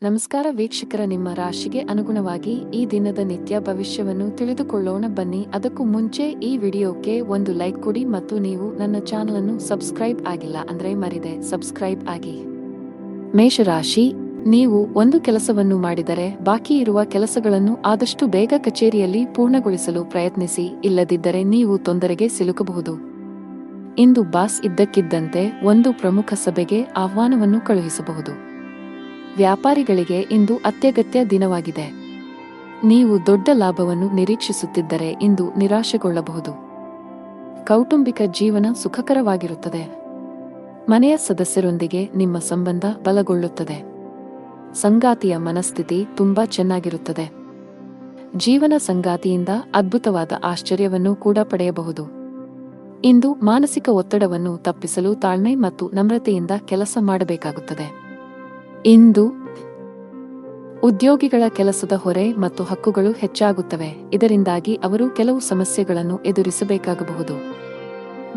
ನಮಸ್ಕಾರ ವೀಕ್ಷಕರ, ನಿಮ್ಮ ರಾಶಿಗೆ ಅನುಗುಣವಾಗಿ ಈ ದಿನದ ನಿತ್ಯ ಭವಿಷ್ಯವನ್ನು ತಿಳಿದುಕೊಳ್ಳೋಣ ಬನ್ನಿ. ಅದಕ್ಕೂ ಮುಂಚೆ ಈ ವಿಡಿಯೋಕ್ಕೆ ಒಂದು ಲೈಕ್ ಕೊಡಿ ಮತ್ತು ನೀವು ನನ್ನ ಚಾನಲ್ ಅನ್ನು ಸಬ್ಸ್ಕ್ರೈಬ್ ಆಗಿಲ್ಲ ಅಂದ್ರೆ ಮರಿದೆ ಸಬ್ಸ್ಕ್ರೈಬ್ ಆಗಿ. ಮೇಷರಾಶಿ, ನೀವು ಒಂದು ಕೆಲಸವನ್ನು ಮಾಡಿದರೆ ಬಾಕಿ ಇರುವ ಕೆಲಸಗಳನ್ನು ಆದಷ್ಟು ಬೇಗ ಕಚೇರಿಯಲ್ಲಿ ಪೂರ್ಣಗೊಳಿಸಲು ಪ್ರಯತ್ನಿಸಿ, ಇಲ್ಲದಿದ್ದರೆ ನೀವು ತೊಂದರೆಗೆ ಸಿಲುಕಬಹುದು. ಇಂದು ಬಾಸ್ ಇದ್ದಕ್ಕಿದ್ದಂತೆ ಒಂದು ಪ್ರಮುಖ ಸಭೆಗೆ ಆಹ್ವಾನವನ್ನು ಕಳುಹಿಸಬಹುದು. ವ್ಯಾಪಾರಿಗಳಿಗೆ ಇಂದು ಅತ್ಯಗತ್ಯ ದಿನವಾಗಿದೆ. ನೀವು ದೊಡ್ಡ ಲಾಭವನ್ನು ನಿರೀಕ್ಷಿಸುತ್ತಿದ್ದರೆ ಇಂದು ನಿರಾಶೆಗೊಳ್ಳಬಹುದು. ಕೌಟುಂಬಿಕ ಜೀವನ ಸುಖಕರವಾಗಿರುತ್ತದೆ. ಮನೆಯ ಸದಸ್ಯರೊಂದಿಗೆ ನಿಮ್ಮ ಸಂಬಂಧ ಬಲಗೊಳ್ಳುತ್ತದೆ. ಸಂಗಾತಿಯ ಮನಸ್ಥಿತಿ ತುಂಬಾ ಚೆನ್ನಾಗಿರುತ್ತದೆ. ಜೀವನ ಸಂಗಾತಿಯಿಂದ ಅದ್ಭುತವಾದ ಆಶ್ಚರ್ಯವನ್ನು ಕೂಡ ಪಡೆಯಬಹುದು. ಇಂದು ಮಾನಸಿಕ ಒತ್ತಡವನ್ನು ತಪ್ಪಿಸಲು ತಾಳ್ಮೆ ಮತ್ತು ನಮ್ರತೆಯಿಂದ ಕೆಲಸ ಮಾಡಬೇಕಾಗುತ್ತದೆ. ಇಂದು ಉದ್ಯೋಗಿಗಳ ಕೆಲಸದ ಹೊರೆ ಮತ್ತು ಹಕ್ಕುಗಳು ಹೆಚ್ಚಾಗುತ್ತವೆ, ಇದರಿಂದಾಗಿ ಅವರು ಕೆಲವು ಸಮಸ್ಯೆಗಳನ್ನು ಎದುರಿಸಬೇಕಾಗಬಹುದು.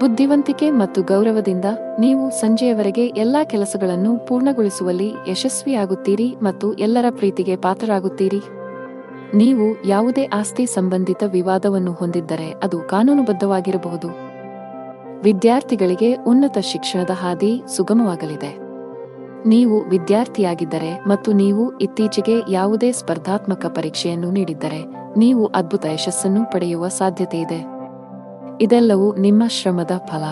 ಬುದ್ಧಿವಂತಿಕೆ ಮತ್ತು ಗೌರವದಿಂದ ನೀವು ಸಂಜೆಯವರೆಗೆ ಎಲ್ಲಾ ಕೆಲಸಗಳನ್ನು ಪೂರ್ಣಗೊಳಿಸುವಲ್ಲಿ ಯಶಸ್ವಿಯಾಗುತ್ತೀರಿ ಮತ್ತು ಎಲ್ಲರ ಪ್ರೀತಿಗೆ ಪಾತ್ರರಾಗುತ್ತೀರಿ. ನೀವು ಯಾವುದೇ ಆಸ್ತಿ ಸಂಬಂಧಿತ ವಿವಾದವನ್ನು ಹೊಂದಿದ್ದರೆ ಅದು ಕಾನೂನುಬದ್ಧವಾಗಿರಬಹುದು. ವಿದ್ಯಾರ್ಥಿಗಳಿಗೆ ಉನ್ನತ ಶಿಕ್ಷಣದ ಹಾದಿ ಸುಗಮವಾಗಲಿದೆ. ನೀವು ವಿದ್ಯಾರ್ಥಿಯಾಗಿದ್ದರೆ ಮತ್ತು ನೀವು ಇತ್ತೀಚೆಗೆ ಯಾವುದೇ ಸ್ಪರ್ಧಾತ್ಮಕ ಪರೀಕ್ಷೆಯನ್ನು ನೀಡಿದ್ದರೆ ನೀವು ಅದ್ಭುತ ಯಶಸ್ಸನ್ನು ಪಡೆಯುವ ಸಾಧ್ಯತೆಯಿದೆ. ಇದೆಲ್ಲವೂ ನಿಮ್ಮ ಶ್ರಮದ ಫಲ.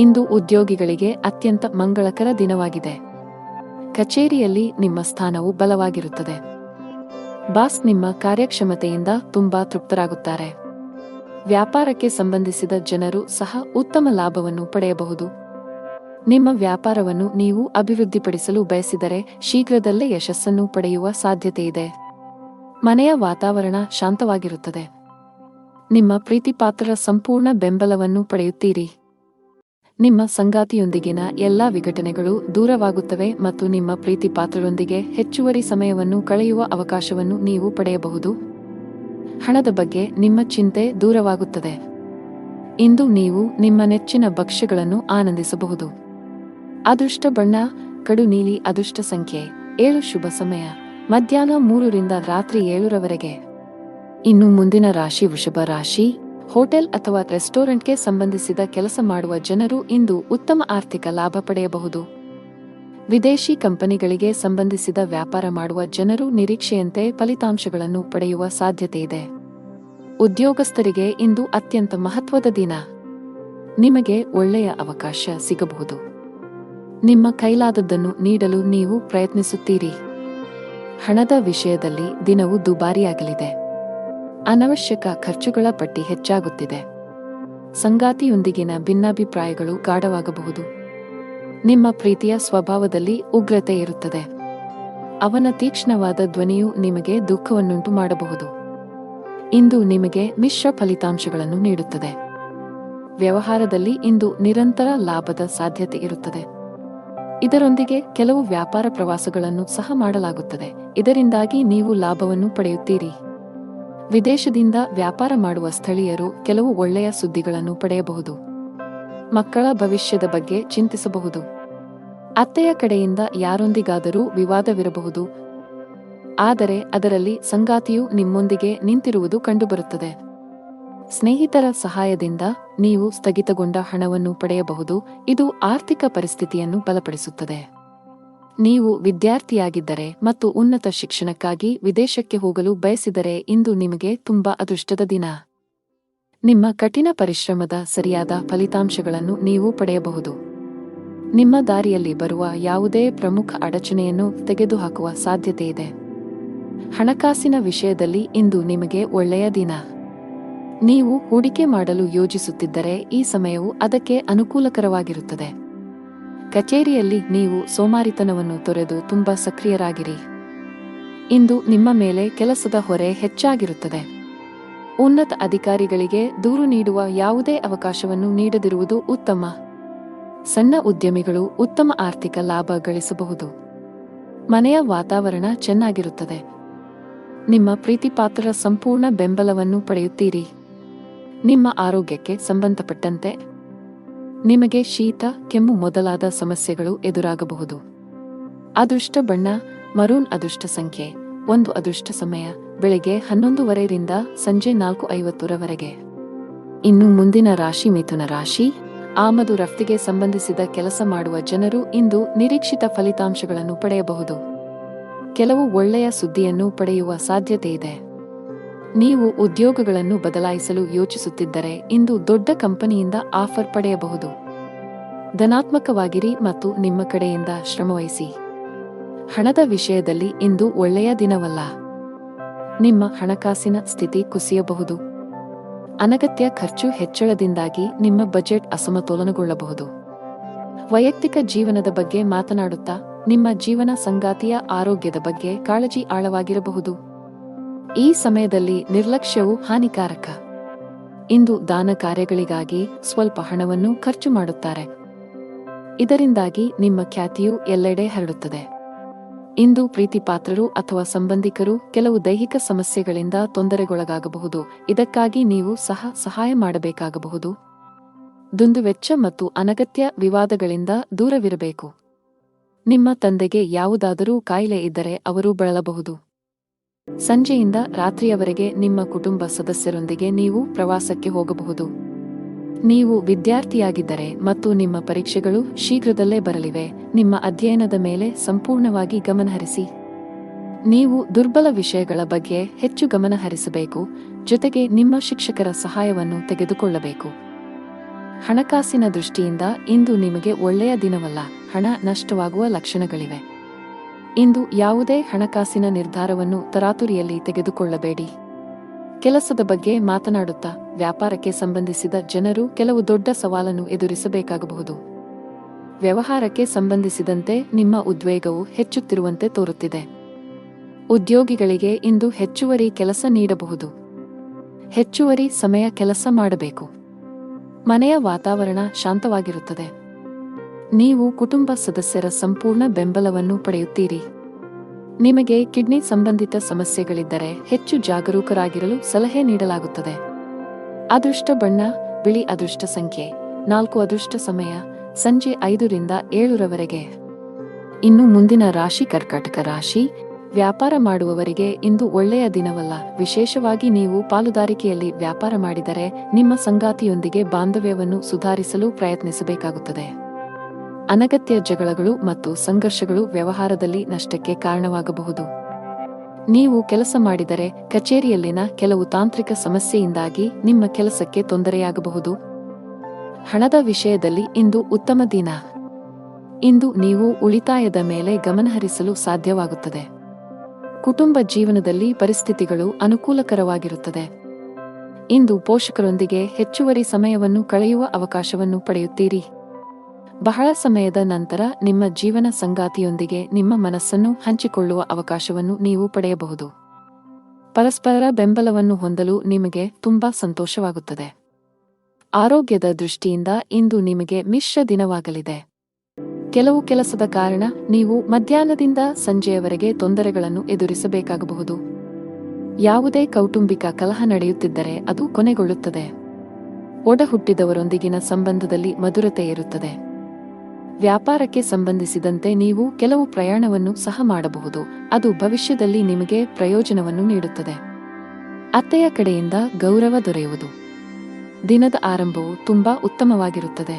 ಇಂದು ಉದ್ಯೋಗಿಗಳಿಗೆ ಅತ್ಯಂತ ಮಂಗಳಕರ ದಿನವಾಗಿದೆ. ಕಚೇರಿಯಲ್ಲಿ ನಿಮ್ಮ ಸ್ಥಾನವು ಬಲವಾಗಿರುತ್ತದೆ. ಬಾಸ್ ನಿಮ್ಮ ಕಾರ್ಯಕ್ಷಮತೆಯಿಂದ ತುಂಬಾ ತೃಪ್ತರಾಗುತ್ತಾರೆ. ವ್ಯಾಪಾರಕ್ಕೆ ಸಂಬಂಧಿಸಿದ ಜನರು ಸಹ ಉತ್ತಮ ಲಾಭವನ್ನು ಪಡೆಯಬಹುದು. ನಿಮ್ಮ ವ್ಯಾಪಾರವನ್ನು ನೀವು ಅಭಿವೃದ್ಧಿಪಡಿಸಲು ಬಯಸಿದರೆ ಶೀಘ್ರದಲ್ಲೇ ಯಶಸ್ಸನ್ನು ಪಡೆಯುವ ಸಾಧ್ಯತೆಯಿದೆ. ಮನೆಯ ವಾತಾವರಣ ಶಾಂತವಾಗಿರುತ್ತದೆ. ನಿಮ್ಮ ಪ್ರೀತಿಪಾತ್ರರ ಸಂಪೂರ್ಣ ಬೆಂಬಲವನ್ನು ಪಡೆಯುತ್ತೀರಿ. ನಿಮ್ಮ ಸಂಗಾತಿಯೊಂದಿಗಿನ ಎಲ್ಲಾ ವಿಘಟನೆಗಳು ದೂರವಾಗುತ್ತವೆ ಮತ್ತು ನಿಮ್ಮ ಪ್ರೀತಿಪಾತ್ರರೊಂದಿಗೆ ಹೆಚ್ಚುವರಿ ಸಮಯವನ್ನು ಕಳೆಯುವ ಅವಕಾಶವನ್ನು ನೀವು ಪಡೆಯಬಹುದು. ಹಣದ ಬಗ್ಗೆ ನಿಮ್ಮ ಚಿಂತೆ ದೂರವಾಗುತ್ತದೆ. ಇಂದು ನೀವು ನಿಮ್ಮ ನೆಚ್ಚಿನ ಭಕ್ಷ್ಯಗಳನ್ನು ಆನಂದಿಸಬಹುದು. ಅದೃಷ್ಟ ಬಣ್ಣ ಕಡು ನೀಲಿ. ಅದೃಷ್ಟ ಸಂಖ್ಯೆ 7. ಶುಭ ಸಮಯ ಮಧ್ಯಾಹ್ನ 3 ರಿಂದ ರಾತ್ರಿ 7 ಇನ್ನು ಮುಂದಿನ ರಾಶಿ ವೃಷಭ ರಾಶಿ. ಹೋಟೆಲ್ ಅಥವಾ ರೆಸ್ಟೋರೆಂಟ್ಗೆ ಸಂಬಂಧಿಸಿದ ಕೆಲಸ ಮಾಡುವ ಜನರು ಇಂದು ಉತ್ತಮ ಆರ್ಥಿಕ ಲಾಭ ಪಡೆಯಬಹುದು. ವಿದೇಶಿ ಕಂಪನಿಗಳಿಗೆ ಸಂಬಂಧಿಸಿದ ವ್ಯಾಪಾರ ಮಾಡುವ ಜನರು ನಿರೀಕ್ಷೆಯಂತೆ ಫಲಿತಾಂಶಗಳನ್ನು ಪಡೆಯುವ ಸಾಧ್ಯತೆಯಿದೆ. ಉದ್ಯೋಗಸ್ಥರಿಗೆ ಇಂದು ಅತ್ಯಂತ ಮಹತ್ವದ ದಿನ. ನಿಮಗೆ ಒಳ್ಳೆಯ ಅವಕಾಶ ಸಿಗಬಹುದು. ನಿಮ್ಮ ಕೈಲಾದದ್ದನ್ನು ನೀಡಲು ನೀವು ಪ್ರಯತ್ನಿಸುತ್ತೀರಿ. ಹಣದ ವಿಷಯದಲ್ಲಿ ದಿನವು ದುಬಾರಿಯಾಗಲಿದೆ. ಅನವಶ್ಯಕ ಖರ್ಚುಗಳ ಪಟ್ಟಿ ಹೆಚ್ಚಾಗುತ್ತಿದೆ. ಸಂಗಾತಿಯೊಂದಿಗಿನ ಭಿನ್ನಾಭಿಪ್ರಾಯಗಳು ಗಾಢವಾಗಬಹುದು. ನಿಮ್ಮ ಪ್ರೀತಿಯ ಸ್ವಭಾವದಲ್ಲಿ ಉಗ್ರತೆ ಇರುತ್ತದೆ. ಅವನ ತೀಕ್ಷ್ಣವಾದ ಧ್ವನಿಯು ನಿಮಗೆ ದುಃಖವನ್ನುಂಟು ಮಾಡಬಹುದು. ಇಂದು ನಿಮಗೆ ಮಿಶ್ರ ಫಲಿತಾಂಶಗಳನ್ನು ನೀಡುತ್ತದೆ. ವ್ಯವಹಾರದಲ್ಲಿ ಇಂದು ನಿರಂತರ ಲಾಭದ ಸಾಧ್ಯತೆ ಇರುತ್ತದೆ. ಇದರೊಂದಿಗೆ ಕೆಲವು ವ್ಯಾಪಾರ ಪ್ರವಾಸಗಳನ್ನು ಸಹ ಮಾಡಲಾಗುತ್ತದೆ, ಇದರಿಂದಾಗಿ ನೀವು ಲಾಭವನ್ನು ಪಡೆಯುತ್ತೀರಿ. ವಿದೇಶದಿಂದ ವ್ಯಾಪಾರ ಮಾಡುವ ಸ್ಥಳೀಯರು ಕೆಲವು ಒಳ್ಳೆಯ ಸುದ್ದಿಗಳನ್ನು ಪಡೆಯಬಹುದು. ಮಕ್ಕಳ ಭವಿಷ್ಯದ ಬಗ್ಗೆ ಚಿಂತಿಸಬಹುದು. ಅತ್ತೆಯ ಕಡೆಯಿಂದ ಯಾರೊಂದಿಗಾದರೂ ವಿವಾದವಿರಬಹುದು, ಆದರೆ ಅದರಲ್ಲಿ ಸಂಗಾತಿಯು ನಿಮ್ಮೊಂದಿಗೆ ನಿಂತಿರುವುದು ಕಂಡುಬರುತ್ತದೆ. ಸ್ನೇಹಿತರ ಸಹಾಯದಿಂದ ನೀವು ಸ್ಥಗಿತಗೊಂಡ ಹಣವನ್ನು ಪಡೆಯಬಹುದು, ಇದು ಆರ್ಥಿಕ ಪರಿಸ್ಥಿತಿಯನ್ನು ಬಲಪಡಿಸುತ್ತದೆ. ನೀವು ವಿದ್ಯಾರ್ಥಿಯಾಗಿದ್ದರೆ ಮತ್ತು ಉನ್ನತ ಶಿಕ್ಷಣಕ್ಕಾಗಿ ವಿದೇಶಕ್ಕೆ ಹೋಗಲು ಬಯಸಿದರೆ ಇಂದು ನಿಮಗೆ ತುಂಬಾ ಅದೃಷ್ಟದ ದಿನ. ನಿಮ್ಮ ಕಠಿಣ ಪರಿಶ್ರಮದ ಸರಿಯಾದ ಫಲಿತಾಂಶಗಳನ್ನು ನೀವು ಪಡೆಯಬಹುದು. ನಿಮ್ಮ ದಾರಿಯಲ್ಲಿ ಬರುವ ಯಾವುದೇ ಪ್ರಮುಖ ಅಡಚಣೆಯನ್ನು ತೆಗೆದುಹಾಕುವ ಸಾಧ್ಯತೆಯಿದೆ. ಹಣಕಾಸಿನ ವಿಷಯದಲ್ಲಿ ಇಂದು ನಿಮಗೆ ಒಳ್ಳೆಯ ದಿನ. ನೀವು ಹೂಡಿಕೆ ಮಾಡಲು ಯೋಜಿಸುತ್ತಿದ್ದರೆ ಈ ಸಮಯವು ಅದಕ್ಕೆ ಅನುಕೂಲಕರವಾಗಿರುತ್ತದೆ. ಕಚೇರಿಯಲ್ಲಿ ನೀವು ಸೋಮಾರಿತನವನ್ನು ತೊರೆದು ತುಂಬಾ ಸಕ್ರಿಯರಾಗಿರಿ. ಇಂದು ನಿಮ್ಮ ಮೇಲೆ ಕೆಲಸದ ಹೊರೆ ಹೆಚ್ಚಾಗಿರುತ್ತದೆ. ಉನ್ನತ ಅಧಿಕಾರಿಗಳಿಗೆ ದೂರು ನೀಡುವ ಯಾವುದೇ ಅವಕಾಶವನ್ನು ನೀಡದಿರುವುದು ಉತ್ತಮ. ಸಣ್ಣ ಉದ್ಯಮಿಗಳು ಉತ್ತಮ ಆರ್ಥಿಕ ಲಾಭ ಗಳಿಸಬಹುದು. ಮನೆಯ ವಾತಾವರಣ ಚೆನ್ನಾಗಿರುತ್ತದೆ. ನಿಮ್ಮ ಪ್ರೀತಿಪಾತ್ರರ ಸಂಪೂರ್ಣ ಬೆಂಬಲವನ್ನು ಪಡೆಯುತ್ತೀರಿ. ನಿಮ್ಮ ಆರೋಗ್ಯಕ್ಕೆ ಸಂಬಂಧಪಟ್ಟಂತೆ ನಿಮಗೆ ಶೀತ, ಕೆಮ್ಮು ಮೊದಲಾದ ಸಮಸ್ಯೆಗಳು ಎದುರಾಗಬಹುದು. ಅದೃಷ್ಟ ಬಣ್ಣ ಮರೂನ್ ಅದೃಷ್ಟ ಸಂಖ್ಯೆ 1 ಅದೃಷ್ಟ ಸಮಯ ಬೆಳಗ್ಗೆ 11:30 ರಿಂದ ಸಂಜೆ 4:50 ಇನ್ನು ಮುಂದಿನ ರಾಶಿ ಮಿಥುನ ರಾಶಿ. ಆಮದು ರಫ್ತಿಗೆ ಸಂಬಂಧಿಸಿದ ಕೆಲಸ ಮಾಡುವ ಜನರು ಇಂದು ನಿರೀಕ್ಷಿತ ಫಲಿತಾಂಶಗಳನ್ನು ಪಡೆಯಬಹುದು. ಕೆಲವು ಒಳ್ಳೆಯ ಸುದ್ದಿಯನ್ನು ಪಡೆಯುವ ಸಾಧ್ಯತೆ ಇದೆ. ನೀವು ಉದ್ಯೋಗಗಳನ್ನು ಬದಲಾಯಿಸಲು ಯೋಚಿಸುತ್ತಿದ್ದರೆ ಇಂದು ದೊಡ್ಡ ಕಂಪನಿಯಿಂದ ಆಫರ್ ಪಡೆಯಬಹುದು. ಧನಾತ್ಮಕವಾಗಿರಿ ಮತ್ತು ನಿಮ್ಮ ಕಡೆಯಿಂದ ಶ್ರಮವಹಿಸಿ. ಹಣದ ವಿಷಯದಲ್ಲಿ ಇಂದು ಒಳ್ಳೆಯ ದಿನವಲ್ಲ. ನಿಮ್ಮ ಹಣಕಾಸಿನ ಸ್ಥಿತಿ ಕುಸಿಯಬಹುದು. ಅನಗತ್ಯ ಖರ್ಚು ಹೆಚ್ಚಳದಿಂದಾಗಿ ನಿಮ್ಮ ಬಜೆಟ್ ಅಸಮತೋಲನಗೊಳ್ಳಬಹುದು. ವೈಯಕ್ತಿಕ ಜೀವನದ ಬಗ್ಗೆ ಮಾತನಾಡುತ್ತಾ ನಿಮ್ಮ ಜೀವನ ಸಂಗಾತಿಯ ಆರೋಗ್ಯದ ಬಗ್ಗೆ ಕಾಳಜಿ ಆಳವಾಗಿರಬಹುದು. ಈ ಸಮಯದಲ್ಲಿ ನಿರ್ಲಕ್ಷ್ಯವು ಹಾನಿಕಾರಕ. ಇಂದು ದಾನ ಕಾರ್ಯಗಳಿಗಾಗಿ ಸ್ವಲ್ಪ ಹಣವನ್ನು ಖರ್ಚು ಮಾಡುತ್ತಾರೆ. ಇದರಿಂದಾಗಿ ನಿಮ್ಮ ಖ್ಯಾತಿಯು ಎಲ್ಲೆಡೆ ಹರಡುತ್ತದೆ. ಇಂದು ಪ್ರೀತಿಪಾತ್ರರು ಅಥವಾ ಸಂಬಂಧಿಕರು ಕೆಲವು ದೈಹಿಕ ಸಮಸ್ಯೆಗಳಿಂದ ತೊಂದರೆಗೊಳಗಾಗಬಹುದು. ಇದಕ್ಕಾಗಿ ನೀವು ಸಹಾಯ ಮಾಡಬೇಕಾಗಬಹುದು. ದುಂದುವೆಚ್ಚ ಮತ್ತು ಅನಗತ್ಯ ವಿವಾದಗಳಿಂದ ದೂರವಿರಬೇಕು. ನಿಮ್ಮ ತಂದೆಗೆ ಯಾವುದಾದರೂ ಕಾಯಿಲೆ ಇದ್ದರೆ ಅವರು ಬಳಲಬಹುದು. ಸಂಜೆಯಿಂದ ರಾತ್ರಿಯವರೆಗೆ ನಿಮ್ಮ ಕುಟುಂಬ ಸದಸ್ಯರೊಂದಿಗೆ ನೀವು ಪ್ರವಾಸಕ್ಕೆ ಹೋಗಬಹುದು. ನೀವು ವಿದ್ಯಾರ್ಥಿಯಾಗಿದ್ದರೆ ಮತ್ತು ನಿಮ್ಮ ಪರೀಕ್ಷೆಗಳು ಶೀಘ್ರದಲ್ಲೇ ಬರಲಿವೆ, ನಿಮ್ಮ ಅಧ್ಯಯನದ ಮೇಲೆ ಸಂಪೂರ್ಣವಾಗಿ ಗಮನಹರಿಸಿ. ನೀವು ದುರ್ಬಲ ವಿಷಯಗಳ ಬಗ್ಗೆ ಹೆಚ್ಚು ಗಮನ ಹರಿಸಬೇಕು, ಜೊತೆಗೆ ನಿಮ್ಮ ಶಿಕ್ಷಕರ ಸಹಾಯವನ್ನು ತೆಗೆದುಕೊಳ್ಳಬೇಕು. ಹಣಕಾಸಿನ ದೃಷ್ಟಿಯಿಂದ ಇಂದು ನಿಮಗೆ ಒಳ್ಳೆಯ ದಿನವಲ್ಲ. ಹಣ ನಷ್ಟವಾಗುವ ಲಕ್ಷಣಗಳಿವೆ. ಇಂದು ಯಾವುದೇ ಹಣಕಾಸಿನ ನಿರ್ಧಾರವನ್ನು ತರಾತುರಿಯಲ್ಲಿ ತೆಗೆದುಕೊಳ್ಳಬೇಡಿ. ಕೆಲಸದ ಬಗ್ಗೆ ಮಾತನಾಡುತ್ತಾ ವ್ಯಾಪಾರಕ್ಕೆ ಸಂಬಂಧಿಸಿದ ಜನರು ಕೆಲವು ದೊಡ್ಡ ಸವಾಲನ್ನು ಎದುರಿಸಬೇಕಾಗಬಹುದು. ವ್ಯವಹಾರಕ್ಕೆ ಸಂಬಂಧಿಸಿದಂತೆ ನಿಮ್ಮ ಉದ್ವೇಗವು ಹೆಚ್ಚುತ್ತಿರುವಂತೆ ತೋರುತ್ತಿದೆ. ಉದ್ಯೋಗಿಗಳಿಗೆ ಇಂದು ಹೆಚ್ಚುವರಿ ಕೆಲಸ ನೀಡಬಹುದು. ಹೆಚ್ಚುವರಿ ಸಮಯ ಕೆಲಸ ಮಾಡಬೇಕು. ಮನೆಯ ವಾತಾವರಣ ಶಾಂತವಾಗಿರುತ್ತದೆ. ನೀವು ಕುಟುಂಬ ಸದಸ್ಯರ ಸಂಪೂರ್ಣ ಬೆಂಬಲವನ್ನು ಪಡೆಯುತ್ತೀರಿ. ನಿಮಗೆ ಕಿಡ್ನಿ ಸಂಬಂಧಿತ ಸಮಸ್ಯೆಗಳಿದ್ದರೆ ಹೆಚ್ಚು ಜಾಗರೂಕರಾಗಿರಲು ಸಲಹೆ ನೀಡಲಾಗುತ್ತದೆ. ಅದೃಷ್ಟ ಬಣ್ಣ ಬಿಳಿ. ಅದೃಷ್ಟ ಸಂಖ್ಯೆ 4 ಅದೃಷ್ಟ ಸಮಯ ಸಂಜೆ 5 ರಿಂದ 7 ಇನ್ನು ಮುಂದಿನ ರಾಶಿ ಕರ್ಕಾಟಕ ರಾಶಿ. ವ್ಯಾಪಾರ ಮಾಡುವವರಿಗೆ ಇಂದು ಒಳ್ಳೆಯ ದಿನವಲ್ಲ. ವಿಶೇಷವಾಗಿ ನೀವು ಪಾಲುದಾರಿಕೆಯಲ್ಲಿ ವ್ಯಾಪಾರ ಮಾಡಿದರೆ ನಿಮ್ಮ ಸಂಗಾತಿಯೊಂದಿಗೆ ಬಾಂಧವ್ಯವನ್ನು ಸುಧಾರಿಸಲು ಪ್ರಯತ್ನಿಸಬೇಕಾಗುತ್ತದೆ. ಅನಗತ್ಯ ಜಗಳಗಳು ಮತ್ತು ಸಂಘರ್ಷಗಳು ವ್ಯವಹಾರದಲ್ಲಿ ನಷ್ಟಕ್ಕೆ ಕಾರಣವಾಗಬಹುದು. ನೀವು ಕೆಲಸ ಮಾಡಿದರೆ ಕಚೇರಿಯಲ್ಲಿನ ಕೆಲವು ತಾಂತ್ರಿಕ ಸಮಸ್ಯೆಯಿಂದಾಗಿ ನಿಮ್ಮ ಕೆಲಸಕ್ಕೆ ತೊಂದರೆಯಾಗಬಹುದು. ಹಣದ ವಿಷಯದಲ್ಲಿ ಇಂದು ಉತ್ತಮ ದಿನ. ಇಂದು ನೀವು ಉಳಿತಾಯದ ಮೇಲೆ ಗಮನಹರಿಸಲು ಸಾಧ್ಯವಾಗುತ್ತದೆ. ಕುಟುಂಬ ಜೀವನದಲ್ಲಿ ಪರಿಸ್ಥಿತಿಗಳು ಅನುಕೂಲಕರವಾಗಿರುತ್ತದೆ. ಇಂದು ಪೋಷಕರೊಂದಿಗೆ ಹೆಚ್ಚುವರಿ ಸಮಯವನ್ನು ಕಳೆಯುವ ಅವಕಾಶವನ್ನು ಪಡೆಯುತ್ತೀರಿ. ಬಹಳ ಸಮಯದ ನಂತರ ನಿಮ್ಮ ಜೀವನ ಸಂಗಾತಿಯೊಂದಿಗೆ ನಿಮ್ಮ ಮನಸ್ಸನ್ನು ಹಂಚಿಕೊಳ್ಳುವ ಅವಕಾಶವನ್ನು ನೀವು ಪಡೆಯಬಹುದು. ಪರಸ್ಪರ ಬೆಂಬಲವನ್ನು ಹೊಂದಲು ನಿಮಗೆ ತುಂಬಾ ಸಂತೋಷವಾಗುತ್ತದೆ. ಆರೋಗ್ಯದ ದೃಷ್ಟಿಯಿಂದ ಇಂದು ನಿಮಗೆ ಮಿಶ್ರ ದಿನವಾಗಲಿದೆ. ಕೆಲವು ಕೆಲಸದ ಕಾರಣ ನೀವು ಮಧ್ಯಾಹ್ನದಿಂದ ಸಂಜೆಯವರೆಗೆ ತೊಂದರೆಗಳನ್ನು ಎದುರಿಸಬೇಕಾಗಬಹುದು. ಯಾವುದೇ ಕೌಟುಂಬಿಕ ಕಲಹ ನಡೆಯುತ್ತಿದ್ದರೆ ಅದು ಕೊನೆಗೊಳ್ಳುತ್ತದೆ. ಒಡಹುಟ್ಟಿದವರೊಂದಿಗಿನ ಸಂಬಂಧದಲ್ಲಿ ಮಧುರತೆ ಇರುತ್ತದೆ. ವ್ಯಾಪಾರಕ್ಕೆ ಸಂಬಂಧಿಸಿದಂತೆ ನೀವು ಕೆಲವು ಪ್ರಯಾಣವನ್ನು ಸಹ ಮಾಡಬಹುದು. ಅದು ಭವಿಷ್ಯದಲ್ಲಿ ನಿಮಗೆ ಪ್ರಯೋಜನವನ್ನು ನೀಡುತ್ತದೆ. ಅತ್ತೆಯ ಕಡೆಯಿಂದ ಗೌರವ ದೊರೆಯುವುದು. ದಿನದ ಆರಂಭವು ತುಂಬಾ ಉತ್ತಮವಾಗಿರುತ್ತದೆ.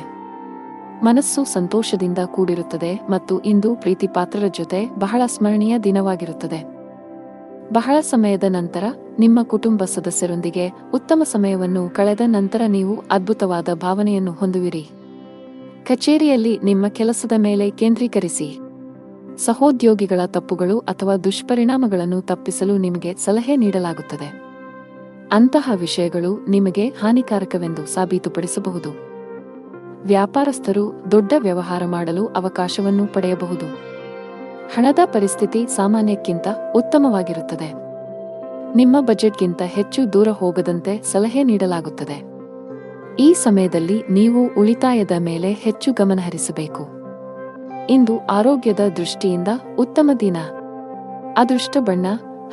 ಮನಸ್ಸು ಸಂತೋಷದಿಂದ ಕೂಡಿರುತ್ತದೆ ಮತ್ತು ಇಂದು ಪ್ರೀತಿಪಾತ್ರರ ಜೊತೆ ಬಹಳ ಸ್ಮರಣೀಯ ದಿನವಾಗಿರುತ್ತದೆ. ಬಹಳ ಸಮಯದ ನಂತರ ನಿಮ್ಮ ಕುಟುಂಬ ಸದಸ್ಯರೊಂದಿಗೆ ಉತ್ತಮ ಸಮಯವನ್ನು ಕಳೆದ ನಂತರ ನೀವು ಅದ್ಭುತವಾದ ಭಾವನೆಯನ್ನು ಹೊಂದುವಿರಿ. ಕಚೇರಿಯಲ್ಲಿ ನಿಮ್ಮ ಕೆಲಸದ ಮೇಲೆ ಕೇಂದ್ರೀಕರಿಸಿ. ಸಹೋದ್ಯೋಗಿಗಳ ತಪ್ಪುಗಳು ಅಥವಾ ದುಷ್ಪರಿಣಾಮಗಳನ್ನು ತಪ್ಪಿಸಲು ನಿಮಗೆ ಸಲಹೆ ನೀಡಲಾಗುತ್ತದೆ. ಅಂತಹ ವಿಷಯಗಳು ನಿಮಗೆ ಹಾನಿಕಾರಕವೆಂದು ಸಾಬೀತುಪಡಿಸಬಹುದು. ವ್ಯಾಪಾರಸ್ಥರು ದೊಡ್ಡ ವ್ಯವಹಾರ ಮಾಡಲು ಅವಕಾಶವನ್ನು ಪಡೆಯಬಹುದು. ಹಣದ ಪರಿಸ್ಥಿತಿ ಸಾಮಾನ್ಯಕ್ಕಿಂತ ಉತ್ತಮವಾಗಿರುತ್ತದೆ. ನಿಮ್ಮ ಬಜೆಟ್ಗಿಂತ ಹೆಚ್ಚು ದೂರ ಹೋಗದಂತೆ ಸಲಹೆ ನೀಡಲಾಗುತ್ತದೆ. ಈ ಸಮಯದಲ್ಲಿ ನೀವು ಉಳಿತಾಯದ ಮೇಲೆ ಹೆಚ್ಚು ಗಮನಹರಿಸಬೇಕು. ಇಂದು ಆರೋಗ್ಯದ ದೃಷ್ಟಿಯಿಂದ ಉತ್ತಮ ದಿನ. ಅದೃಷ್ಟ ಬಣ್ಣ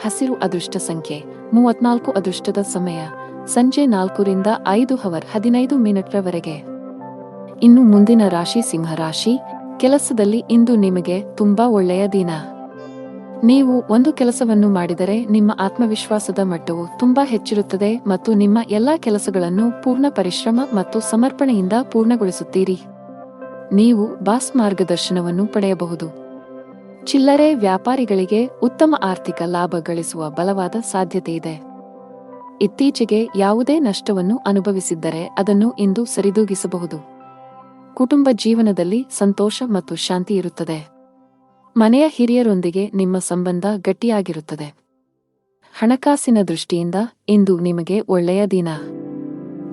ಹಸಿರು. ಅದೃಷ್ಟ ಸಂಖ್ಯೆ 34 ಅದೃಷ್ಟದ ಸಮಯ ಸಂಜೆ 4 ರಿಂದ 5:15 ಇನ್ನು ಮುಂದಿನ ರಾಶಿ ಸಿಂಹ ರಾಶಿ. ಕೆಲಸದಲ್ಲಿ ಇಂದು ನಿಮಗೆ ತುಂಬಾ ಒಳ್ಳೆಯ ದಿನ. ನೀವು ಒಂದು ಕೆಲಸವನ್ನು ಮಾಡಿದರೆ ನಿಮ್ಮ ಆತ್ಮವಿಶ್ವಾಸದ ಮಟ್ಟವು ತುಂಬಾ ಹೆಚ್ಚಿರುತ್ತದೆ ಮತ್ತು ನಿಮ್ಮ ಎಲ್ಲಾ ಕೆಲಸಗಳನ್ನು ಪೂರ್ಣ ಪರಿಶ್ರಮ ಮತ್ತು ಸಮರ್ಪಣೆಯಿಂದ ಪೂರ್ಣಗೊಳಿಸುತ್ತೀರಿ. ನೀವು ಬಾಸ್ ಮಾರ್ಗದರ್ಶನವನ್ನು ಪಡೆಯಬಹುದು. ಚಿಲ್ಲರೆ ವ್ಯಾಪಾರಿಗಳಿಗೆ ಉತ್ತಮ ಆರ್ಥಿಕ ಲಾಭ ಗಳಿಸುವ ಬಲವಾದ ಸಾಧ್ಯತೆಯಿದೆ. ಇತ್ತೀಚೆಗೆ ಯಾವುದೇ ನಷ್ಟವನ್ನು ಅನುಭವಿಸಿದ್ದರೆ ಅದನ್ನು ಇಂದು ಸರಿದೂಗಿಸಬಹುದು. ಕುಟುಂಬ ಜೀವನದಲ್ಲಿ ಸಂತೋಷ ಮತ್ತು ಶಾಂತಿ ಇರುತ್ತದೆ. ಮನೆಯ ಹಿರಿಯರೊಂದಿಗೆ ನಿಮ್ಮ ಸಂಬಂಧ ಗಟ್ಟಿಯಾಗಿರುತ್ತದೆ. ಹಣಕಾಸಿನ ದೃಷ್ಟಿಯಿಂದ ಇಂದು ನಿಮಗೆ ಒಳ್ಳೆಯ ದಿನ.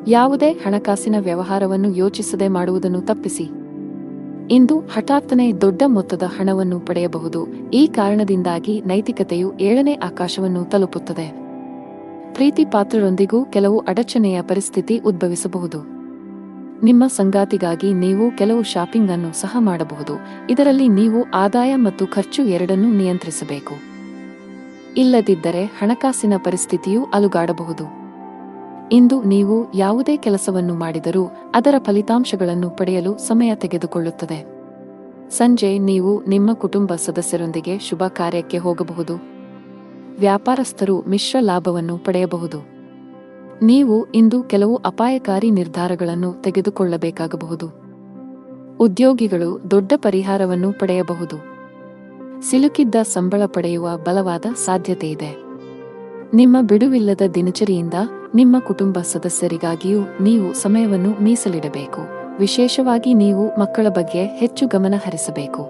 ಯಾವುದೇ ಹಣಕಾಸಿನ ವ್ಯವಹಾರವನ್ನು ಯೋಚಿಸದೆ ಮಾಡುವುದನ್ನು ತಪ್ಪಿಸಿ. ಇಂದು ಹಠಾತ್ತನೆ ದೊಡ್ಡ ಮೊತ್ತದ ಹಣವನ್ನು ಪಡೆಯಬಹುದು. ಈ ಕಾರಣದಿಂದಾಗಿ ನೈತಿಕತೆಯು 7ನೇ ಆಕಾಶವನ್ನು ತಲುಪುತ್ತದೆ. ಪ್ರೀತಿ ಪಾತ್ರರೊಂದಿಗೂ ಕೆಲವು ಅಡಚಣೆಯ ಪರಿಸ್ಥಿತಿ ಉದ್ಭವಿಸಬಹುದು. ನಿಮ್ಮ ಸಂಗಾತಿಗಾಗಿ ನೀವು ಕೆಲವು ಶಾಪಿಂಗ್ ಅನ್ನು ಸಹ ಮಾಡಬಹುದು. ಇದರಲ್ಲಿ ನೀವು ಆದಾಯ ಮತ್ತು ಖರ್ಚು ಎರಡನ್ನೂ ನಿಯಂತ್ರಿಸಬೇಕು. ಇಲ್ಲದಿದ್ದರೆ ಹಣಕಾಸಿನ ಪರಿಸ್ಥಿತಿಯು ಅಲುಗಾಡಬಹುದು. ಇಂದು ನೀವು ಯಾವುದೇ ಕೆಲಸವನ್ನು ಮಾಡಿದರೂ ಅದರ ಫಲಿತಾಂಶಗಳನ್ನು ಪಡೆಯಲು ಸಮಯ ತೆಗೆದುಕೊಳ್ಳುತ್ತದೆ. ಸಂಜೆ ನೀವು ನಿಮ್ಮ ಕುಟುಂಬ ಸದಸ್ಯರೊಂದಿಗೆ ಶುಭ ಕಾರ್ಯಕ್ಕೆ ಹೋಗಬಹುದು. ವ್ಯಾಪಾರಸ್ಥರು ಮಿಶ್ರ ಲಾಭವನ್ನು ಪಡೆಯಬಹುದು. ನೀವು ಇಂದು ಕೆಲವು ಅಪಾಯಕಾರಿ ನಿರ್ಧಾರಗಳನ್ನು ತೆಗೆದುಕೊಳ್ಳಬೇಕಾಗಬಹುದು. ಉದ್ಯೋಗಿಗಳು ದೊಡ್ಡ ಪರಿಹಾರವನ್ನು ಪಡೆಯಬಹುದು. ಸಿಲುಕಿದ್ದ ಸಂಬಳ ಪಡೆಯುವ ಬಲವಾದ ಸಾಧ್ಯತೆಯಿದೆ. ನಿಮ್ಮ ಬಿಡುವಿಲ್ಲದ ದಿನಚರಿಯಿಂದ ನಿಮ್ಮ ಕುಟುಂಬ ಸದಸ್ಯರಿಗಾಗಿಯೂ ನೀವು ಸಮಯವನ್ನು ಮೀಸಲಿಡಬೇಕು. ವಿಶೇಷವಾಗಿ ನೀವು ಮಕ್ಕಳ ಬಗ್ಗೆ ಹೆಚ್ಚು ಗಮನ ಹರಿಸಬೇಕು.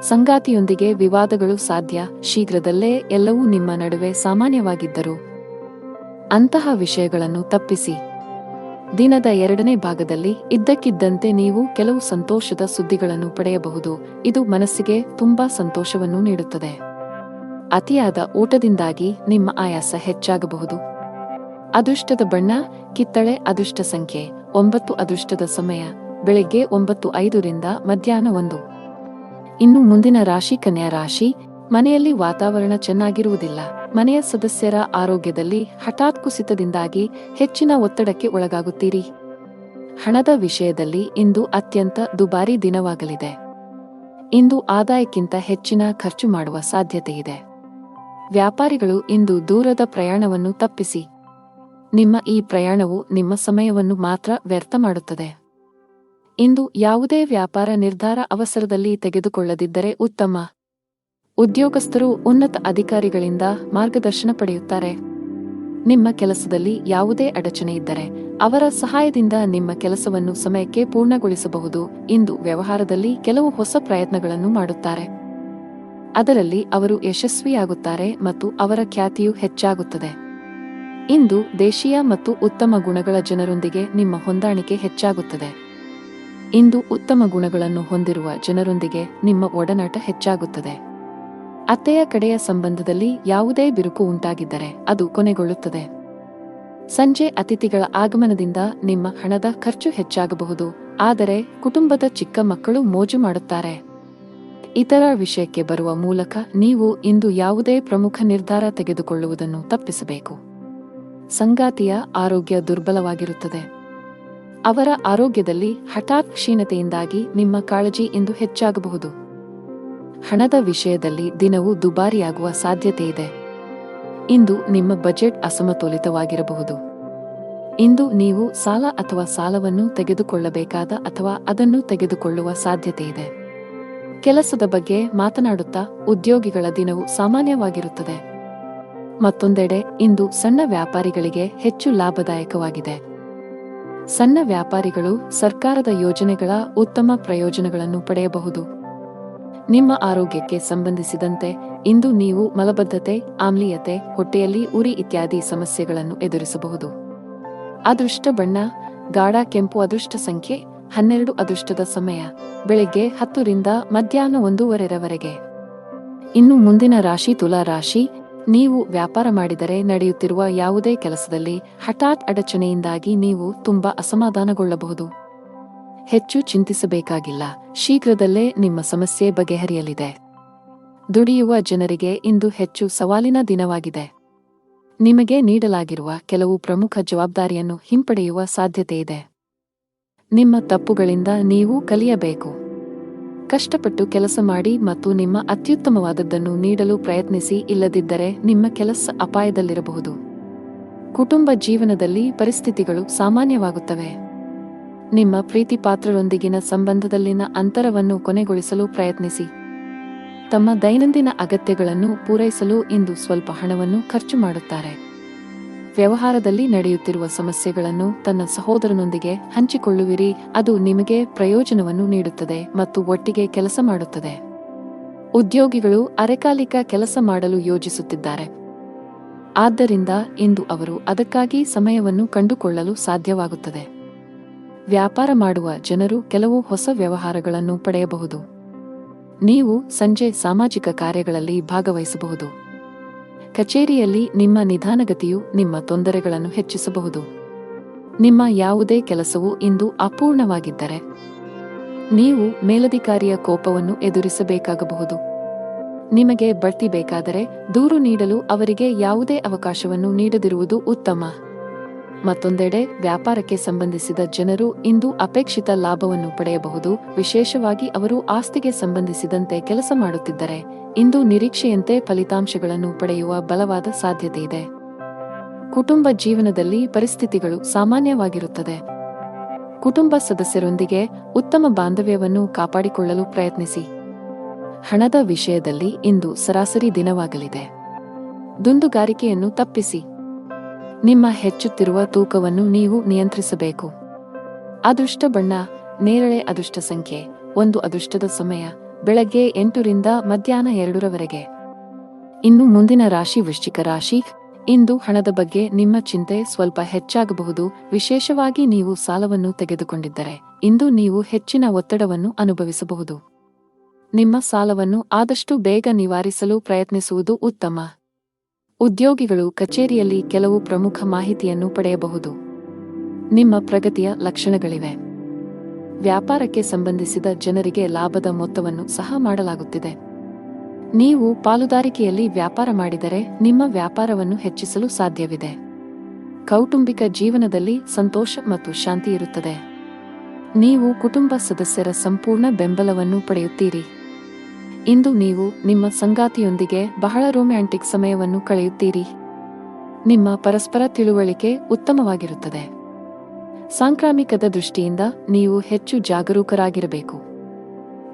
ಸಂಗಾತಿಯೊಂದಿಗೆ ವಿವಾದಗಳು ಸಾಧ್ಯ. ಶೀಘ್ರದಲ್ಲೇ ಎಲ್ಲವೂ ನಿಮ್ಮ ನಡುವೆ ಸಾಮಾನ್ಯವಾಗಿದ್ದರು ಅಂತಹ ವಿಷಯಗಳನ್ನು ತಪ್ಪಿಸಿ. ದಿನದ 2ನೇ ಭಾಗದಲ್ಲಿ ಇದ್ದಕ್ಕಿದ್ದಂತೆ ನೀವು ಕೆಲವು ಸಂತೋಷದ ಸುದ್ದಿಗಳನ್ನು ಪಡೆಯಬಹುದು. ಇದು ಮನಸ್ಸಿಗೆ ತುಂಬಾ ಸಂತೋಷವನ್ನು ನೀಡುತ್ತದೆ. ಅತಿಯಾದ ಊಟದಿಂದಾಗಿ ನಿಮ್ಮ ಆಯಾಸ ಹೆಚ್ಚಾಗಬಹುದು. ಅದೃಷ್ಟದ ಬಣ್ಣ ಕಿತ್ತಳೆ. ಅದೃಷ್ಟ ಸಂಖ್ಯೆ 9. ಅದೃಷ್ಟದ ಸಮಯ ಬೆಳಗ್ಗೆ 9:05 ರಿಂದ ಮಧ್ಯಾಹ್ನ 1. ಇನ್ನು ಮುಂದಿನ ರಾಶಿ ಕನ್ಯಾ ರಾಶಿ. ಮನೆಯಲ್ಲಿ ವಾತಾವರಣ ಚೆನ್ನಾಗಿರುವುದಿಲ್ಲ. ಮನೆಯ ಸದಸ್ಯರ ಆರೋಗ್ಯದಲ್ಲಿ ಹಠಾತ್ ಕುಸಿತದಿಂದಾಗಿ ಹೆಚ್ಚಿನ ಒತ್ತಡಕ್ಕೆ ಒಳಗಾಗುತ್ತೀರಿ. ಹಣದ ವಿಷಯದಲ್ಲಿ ಇಂದು ಅತ್ಯಂತ ದುಬಾರಿ ದಿನವಾಗಲಿದೆ. ಇಂದು ಆದಾಯಕ್ಕಿಂತ ಹೆಚ್ಚಿನ ಖರ್ಚು ಮಾಡುವ ಸಾಧ್ಯತೆಯಿದೆ. ವ್ಯಾಪಾರಿಗಳು ಇಂದು ದೂರದ ಪ್ರಯಾಣವನ್ನು ತಪ್ಪಿಸಿ. ನಿಮ್ಮ ಈ ಪ್ರಯಾಣವು ನಿಮ್ಮ ಸಮಯವನ್ನು ಮಾತ್ರ ವ್ಯರ್ಥ ಮಾಡುತ್ತದೆ. ಇಂದು ಯಾವುದೇ ವ್ಯಾಪಾರ ನಿರ್ಧಾರ ಅವಸರದಲ್ಲಿ ತೆಗೆದುಕೊಳ್ಳದಿದ್ದರೆ ಉತ್ತಮ. ಉದ್ಯೋಗಸ್ಥರು ಉನ್ನತ ಅಧಿಕಾರಿಗಳಿಂದ ಮಾರ್ಗದರ್ಶನ ಪಡೆಯುತ್ತಾರೆ. ನಿಮ್ಮ ಕೆಲಸದಲ್ಲಿ ಯಾವುದೇ ಅಡಚಣೆ ಇದ್ದರೆ ಅವರ ಸಹಾಯದಿಂದ ನಿಮ್ಮ ಕೆಲಸವನ್ನು ಸಮಯಕ್ಕೆ ಪೂರ್ಣಗೊಳಿಸಬಹುದು. ಇಂದು ವ್ಯವಹಾರದಲ್ಲಿ ಕೆಲವು ಹೊಸ ಪ್ರಯತ್ನಗಳನ್ನು ಮಾಡುತ್ತಾರೆ. ಅದರಲ್ಲಿ ಅವರು ಯಶಸ್ವಿಯಾಗುತ್ತಾರೆ ಮತ್ತು ಅವರ ಖ್ಯಾತಿಯು ಹೆಚ್ಚಾಗುತ್ತದೆ. ಇಂದು ದೇಶೀಯ ಮತ್ತು ಉತ್ತಮ ಗುಣಗಳ ಜನರೊಂದಿಗೆ ನಿಮ್ಮ ಹೊಂದಾಣಿಕೆ ಹೆಚ್ಚಾಗುತ್ತದೆ. ಇಂದು ಉತ್ತಮ ಗುಣಗಳನ್ನು ಹೊಂದಿರುವ ಜನರೊಂದಿಗೆ ನಿಮ್ಮ ಒಡನಾಟ ಹೆಚ್ಚಾಗುತ್ತದೆ. ಅತ್ತೆಯ ಕಡೆಯ ಸಂಬಂಧದಲ್ಲಿ ಯಾವುದೇ ಬಿರುಕು ಉಂಟಾಗಿದ್ದರೆ ಅದು ಕೊನೆಗೊಳ್ಳುತ್ತದೆ. ಸಂಜೆ ಅತಿಥಿಗಳ ಆಗಮನದಿಂದ ನಿಮ್ಮ ಹಣದ ಖರ್ಚು ಹೆಚ್ಚಾಗಬಹುದು. ಆದರೆ ಕುಟುಂಬದ ಚಿಕ್ಕ ಮಕ್ಕಳು ಮೋಜು ಮಾಡುತ್ತಾರೆ. ಇತರ ವಿಷಯಕ್ಕೆ ಬರುವ ಮೂಲಕ ನೀವು ಇಂದು ಯಾವುದೇ ಪ್ರಮುಖ ನಿರ್ಧಾರ ತೆಗೆದುಕೊಳ್ಳುವುದನ್ನು ತಪ್ಪಿಸಬೇಕು. ಸಂಗಾತಿಯ ಆರೋಗ್ಯ ದುರ್ಬಲವಾಗಿರುತ್ತದೆ. ಅವರ ಆರೋಗ್ಯದಲ್ಲಿ ಹಠಾತ್ ಕ್ಷೀಣತೆಯಿಂದಾಗಿ ನಿಮ್ಮ ಕಾಳಜಿ ಇಂದು ಹೆಚ್ಚಾಗಬಹುದು. ಹಣದ ವಿಷಯದಲ್ಲಿ ದಿನವು ದುಬಾರಿಯಾಗುವ ಸಾಧ್ಯತೆಯಿದೆ. ಇಂದು ನಿಮ್ಮ ಬಜೆಟ್ ಅಸಮತೋಲಿತವಾಗಿರಬಹುದು. ಇಂದು ನೀವು ಸಾಲ ಅಥವಾ ಸಾಲವನ್ನು ತೆಗೆದುಕೊಳ್ಳಬೇಕಾದ ಅಥವಾ ಅದನ್ನು ತೆಗೆದುಕೊಳ್ಳುವ ಸಾಧ್ಯತೆಯಿದೆ. ಕೆಲಸದ ಬಗ್ಗೆ ಮಾತನಾಡುತ್ತಾ ಉದ್ಯೋಗಿಗಳ ದಿನವು ಸಾಮಾನ್ಯವಾಗಿರುತ್ತದೆ. ಮತ್ತೊಂದೆಡೆ ಇಂದು ಸಣ್ಣ ವ್ಯಾಪಾರಿಗಳಿಗೆ ಹೆಚ್ಚು ಲಾಭದಾಯಕವಾಗಿದೆ. ಸಣ್ಣ ವ್ಯಾಪಾರಿಗಳು ಸರ್ಕಾರದ ಯೋಜನೆಗಳ ಉತ್ತಮ ಪ್ರಯೋಜನಗಳನ್ನು ಪಡೆಯಬಹುದು. ನಿಮ್ಮ ಆರೋಗ್ಯಕ್ಕೆ ಸಂಬಂಧಿಸಿದಂತೆ ಇಂದು ನೀವು ಮಲಬದ್ಧತೆ, ಆಮ್ಲೀಯತೆ, ಹೊಟ್ಟೆಯಲ್ಲಿ ಉರಿ ಇತ್ಯಾದಿ ಸಮಸ್ಯೆಗಳನ್ನು ಎದುರಿಸಬಹುದು. ಅದೃಷ್ಟ ಬಣ್ಣ ಗಾಢ ಕೆಂಪು. ಅದೃಷ್ಟ ಸಂಖ್ಯೆ 12. ಅದೃಷ್ಟದ ಸಮಯ ಬೆಳಗ್ಗೆ 10 ರಿಂದ ಮಧ್ಯಾಹ್ನ 1:15 ಇನ್ನು ಮುಂದಿನ ರಾಶಿ ತುಲಾ ರಾಶಿ. ನೀವು ವ್ಯಾಪಾರ ಮಾಡಿದರೆ ನಡೆಯುತ್ತಿರುವ ಯಾವುದೇ ಕೆಲಸದಲ್ಲಿ ಹಠಾತ್ ಅಡಚಣೆಯಿಂದಾಗಿ ನೀವು ತುಂಬಾ ಅಸಮಾಧಾನಗೊಳ್ಳಬಹುದು. ಹೆಚ್ಚು ಚಿಂತಿಸಬೇಕಾಗಿಲ್ಲ. ಶೀಘ್ರದಲ್ಲೇ ನಿಮ್ಮ ಸಮಸ್ಯೆ ಬಗೆಹರಿಯಲಿದೆ. ದುಡಿಯುವ ಜನರಿಗೆ ಇಂದು ಹೆಚ್ಚು ಸವಾಲಿನ ದಿನವಾಗಿದೆ. ನಿಮಗೆ ನೀಡಲಾಗಿರುವ ಕೆಲವು ಪ್ರಮುಖ ಜವಾಬ್ದಾರಿಯನ್ನು ಹಿಂಪಡೆಯುವ ಸಾಧ್ಯತೆಯಿದೆ. ನಿಮ್ಮ ತಪ್ಪುಗಳಿಂದ ನೀವು ಕಲಿಯಬೇಕು. ಕಷ್ಟಪಟ್ಟು ಕೆಲಸ ಮಾಡಿ ಮತ್ತು ನಿಮ್ಮ ಅತ್ಯುತ್ತಮವಾದದ್ದನ್ನು ನೀಡಲು ಪ್ರಯತ್ನಿಸಿ, ಇಲ್ಲದಿದ್ದರೆ ನಿಮ್ಮ ಕೆಲಸ ಅಪಾಯದಲ್ಲಿರಬಹುದು. ಕುಟುಂಬ ಜೀವನದಲ್ಲಿ ಪರಿಸ್ಥಿತಿಗಳು ಸಾಮಾನ್ಯವಾಗುತ್ತವೆ. ನಿಮ್ಮ ಪ್ರೀತಿಪಾತ್ರರೊಂದಿಗಿನ ಸಂಬಂಧದಲ್ಲಿನ ಅಂತರವನ್ನು ಕೊನೆಗೊಳಿಸಲು ಪ್ರಯತ್ನಿಸಿ. ತಮ್ಮ ದೈನಂದಿನ ಅಗತ್ಯಗಳನ್ನು ಪೂರೈಸಲು ಇಂದು ಸ್ವಲ್ಪ ಹಣವನ್ನು ಖರ್ಚು ಮಾಡುತ್ತಾರೆ. ವ್ಯವಹಾರದಲ್ಲಿ ನಡೆಯುತ್ತಿರುವ ಸಮಸ್ಯೆಗಳನ್ನು ತನ್ನ ಸಹೋದರನೊಂದಿಗೆ ಹಂಚಿಕೊಳ್ಳುವಿರಿ, ಅದು ನಿಮಗೆ ಪ್ರಯೋಜನವನ್ನು ನೀಡುತ್ತದೆ ಮತ್ತು ಒಟ್ಟಿಗೆ ಕೆಲಸ ಮಾಡುತ್ತದೆ. ಉದ್ಯೋಗಿಗಳು ಅರೆಕಾಲಿಕ ಕೆಲಸ ಮಾಡಲು ಯೋಜಿಸುತ್ತಿದ್ದಾರೆ, ಆದ್ದರಿಂದ ಇಂದು ಅವರು ಅದಕ್ಕಾಗಿ ಸಮಯವನ್ನು ಕಂಡುಕೊಳ್ಳಲು ಸಾಧ್ಯವಾಗುತ್ತದೆ. ವ್ಯಾಪಾರ ಮಾಡುವ ಜನರು ಕೆಲವು ಹೊಸ ವ್ಯವಹಾರಗಳನ್ನು ಪಡೆಯಬಹುದು. ನೀವು ಸಂಜೆ ಸಾಮಾಜಿಕ ಕಾರ್ಯಗಳಲ್ಲಿ ಭಾಗವಹಿಸಬಹುದು. ಕಚೇರಿಯಲ್ಲಿ ನಿಮ್ಮ ನಿಧಾನಗತಿಯು ನಿಮ್ಮ ತೊಂದರೆಗಳನ್ನು ಹೆಚ್ಚಿಸಬಹುದು. ನಿಮ್ಮ ಯಾವುದೇ ಕೆಲಸವು ಇಂದು ಅಪೂರ್ಣವಾಗಿದ್ದರೆ ನೀವು ಮೇಲಧಿಕಾರಿಯ ಕೋಪವನ್ನು ಎದುರಿಸಬೇಕಾಗಬಹುದು. ನಿಮಗೆ ಬಡ್ತಿ ಬೇಕಾದರೆ ದೂರು ನೀಡಲು ಅವರಿಗೆ ಯಾವುದೇ ಅವಕಾಶವನ್ನು ನೀಡದಿರುವುದು ಉತ್ತಮ. ಮತ್ತೊಂದೆಡೆ, ವ್ಯಾಪಾರಕ್ಕೆ ಸಂಬಂಧಿಸಿದ ಜನರು ಇಂದು ಅಪೇಕ್ಷಿತ ಲಾಭವನ್ನು ಪಡೆಯಬಹುದು, ವಿಶೇಷವಾಗಿ ಅವರು ಆಸ್ತಿಗೆ ಸಂಬಂಧಿಸಿದಂತೆ ಕೆಲಸ ಮಾಡುತ್ತಿದ್ದರೆ ಇಂದು ನಿರೀಕ್ಷೆಯಂತೆ ಫಲಿತಾಂಶಗಳನ್ನು ಪಡೆಯುವ ಬಲವಾದ ಸಾಧ್ಯತೆಯಿದೆ. ಕುಟುಂಬ ಜೀವನದಲ್ಲಿ ಪರಿಸ್ಥಿತಿಗಳು ಸಾಮಾನ್ಯವಾಗಿರುತ್ತದೆ. ಕುಟುಂಬ ಸದಸ್ಯರೊಂದಿಗೆ ಉತ್ತಮ ಬಾಂಧವ್ಯವನ್ನು ಕಾಪಾಡಿಕೊಳ್ಳಲು ಪ್ರಯತ್ನಿಸಿ. ಹಣದ ವಿಷಯದಲ್ಲಿ ಇಂದು ಸರಾಸರಿ ದಿನವಾಗಲಿದೆ. ದುಂದುಗಾರಿಕೆಯನ್ನು ತಪ್ಪಿಸಿ. ನಿಮ್ಮ ಹೆಚ್ಚುತ್ತಿರುವ ತೂಕವನ್ನು ನೀವು ನಿಯಂತ್ರಿಸಬೇಕು. ಅದೃಷ್ಟ ಬಣ್ಣ ನೇರಳೆ. ಅದೃಷ್ಟ ಸಂಖ್ಯೆ 1. ಅದೃಷ್ಟದ ಸಮಯ ಬೆಳಗ್ಗೆ 8 ರಿಂದ ಮಧ್ಯಾಹ್ನ 2 ರವರೆಗೆ. ಇನ್ನು ಮುಂದಿನ ರಾಶಿ ವೃಶ್ಚಿಕ ರಾಶಿ. ಇಂದು ಹಣದ ಬಗ್ಗೆ ನಿಮ್ಮ ಚಿಂತೆ ಸ್ವಲ್ಪ ಹೆಚ್ಚಾಗಬಹುದು, ವಿಶೇಷವಾಗಿ ನೀವು ಸಾಲವನ್ನು ತೆಗೆದುಕೊಂಡಿದ್ದರೆ ಇಂದು ನೀವು ಹೆಚ್ಚಿನ ಒತ್ತಡವನ್ನು ಅನುಭವಿಸಬಹುದು. ನಿಮ್ಮ ಸಾಲವನ್ನು ಆದಷ್ಟು ಬೇಗ ನಿವಾರಿಸಲು ಪ್ರಯತ್ನಿಸುವುದು ಉತ್ತಮ. ಉದ್ಯೋಗಿಗಳು ಕಚೇರಿಯಲ್ಲಿ ಕೆಲವು ಪ್ರಮುಖ ಮಾಹಿತಿಯನ್ನು ಪಡೆಯಬಹುದು. ನಿಮ್ಮ ಪ್ರಗತಿಯ ಲಕ್ಷಣಗಳಿವೆ. ವ್ಯಾಪಾರಕ್ಕೆ ಸಂಬಂಧಿಸಿದ ಜನರಿಗೆ ಲಾಭದ ಮೊತ್ತವನ್ನು ಸಹ ಮಾಡಲಾಗುತ್ತಿದೆ. ನೀವು ಪಾಲುದಾರಿಕೆಯಲ್ಲಿ ವ್ಯಾಪಾರ ಮಾಡಿದರೆ ನಿಮ್ಮ ವ್ಯಾಪಾರವನ್ನು ಹೆಚ್ಚಿಸಲು ಸಾಧ್ಯವಿದೆ. ಕೌಟುಂಬಿಕ ಜೀವನದಲ್ಲಿ ಸಂತೋಷ ಮತ್ತು ಶಾಂತಿ ಇರುತ್ತದೆ. ನೀವು ಕುಟುಂಬ ಸದಸ್ಯರ ಸಂಪೂರ್ಣ ಬೆಂಬಲವನ್ನು ಪಡೆಯುತ್ತೀರಿ. ಇಂದು ನೀವು ನಿಮ್ಮ ಸಂಗಾತಿಯೊಂದಿಗೆ ಬಹಳ ರೊಮ್ಯಾಂಟಿಕ್ ಸಮಯವನ್ನು ಕಳೆಯುತ್ತೀರಿ. ನಿಮ್ಮ ಪರಸ್ಪರ ತಿಳುವಳಿಕೆ ಉತ್ತಮವಾಗಿರುತ್ತದೆ. ಸಾಂಕ್ರಾಮಿಕದ ದೃಷ್ಟಿಯಿಂದ ನೀವು ಹೆಚ್ಚು ಜಾಗರೂಕರಾಗಿರಬೇಕು.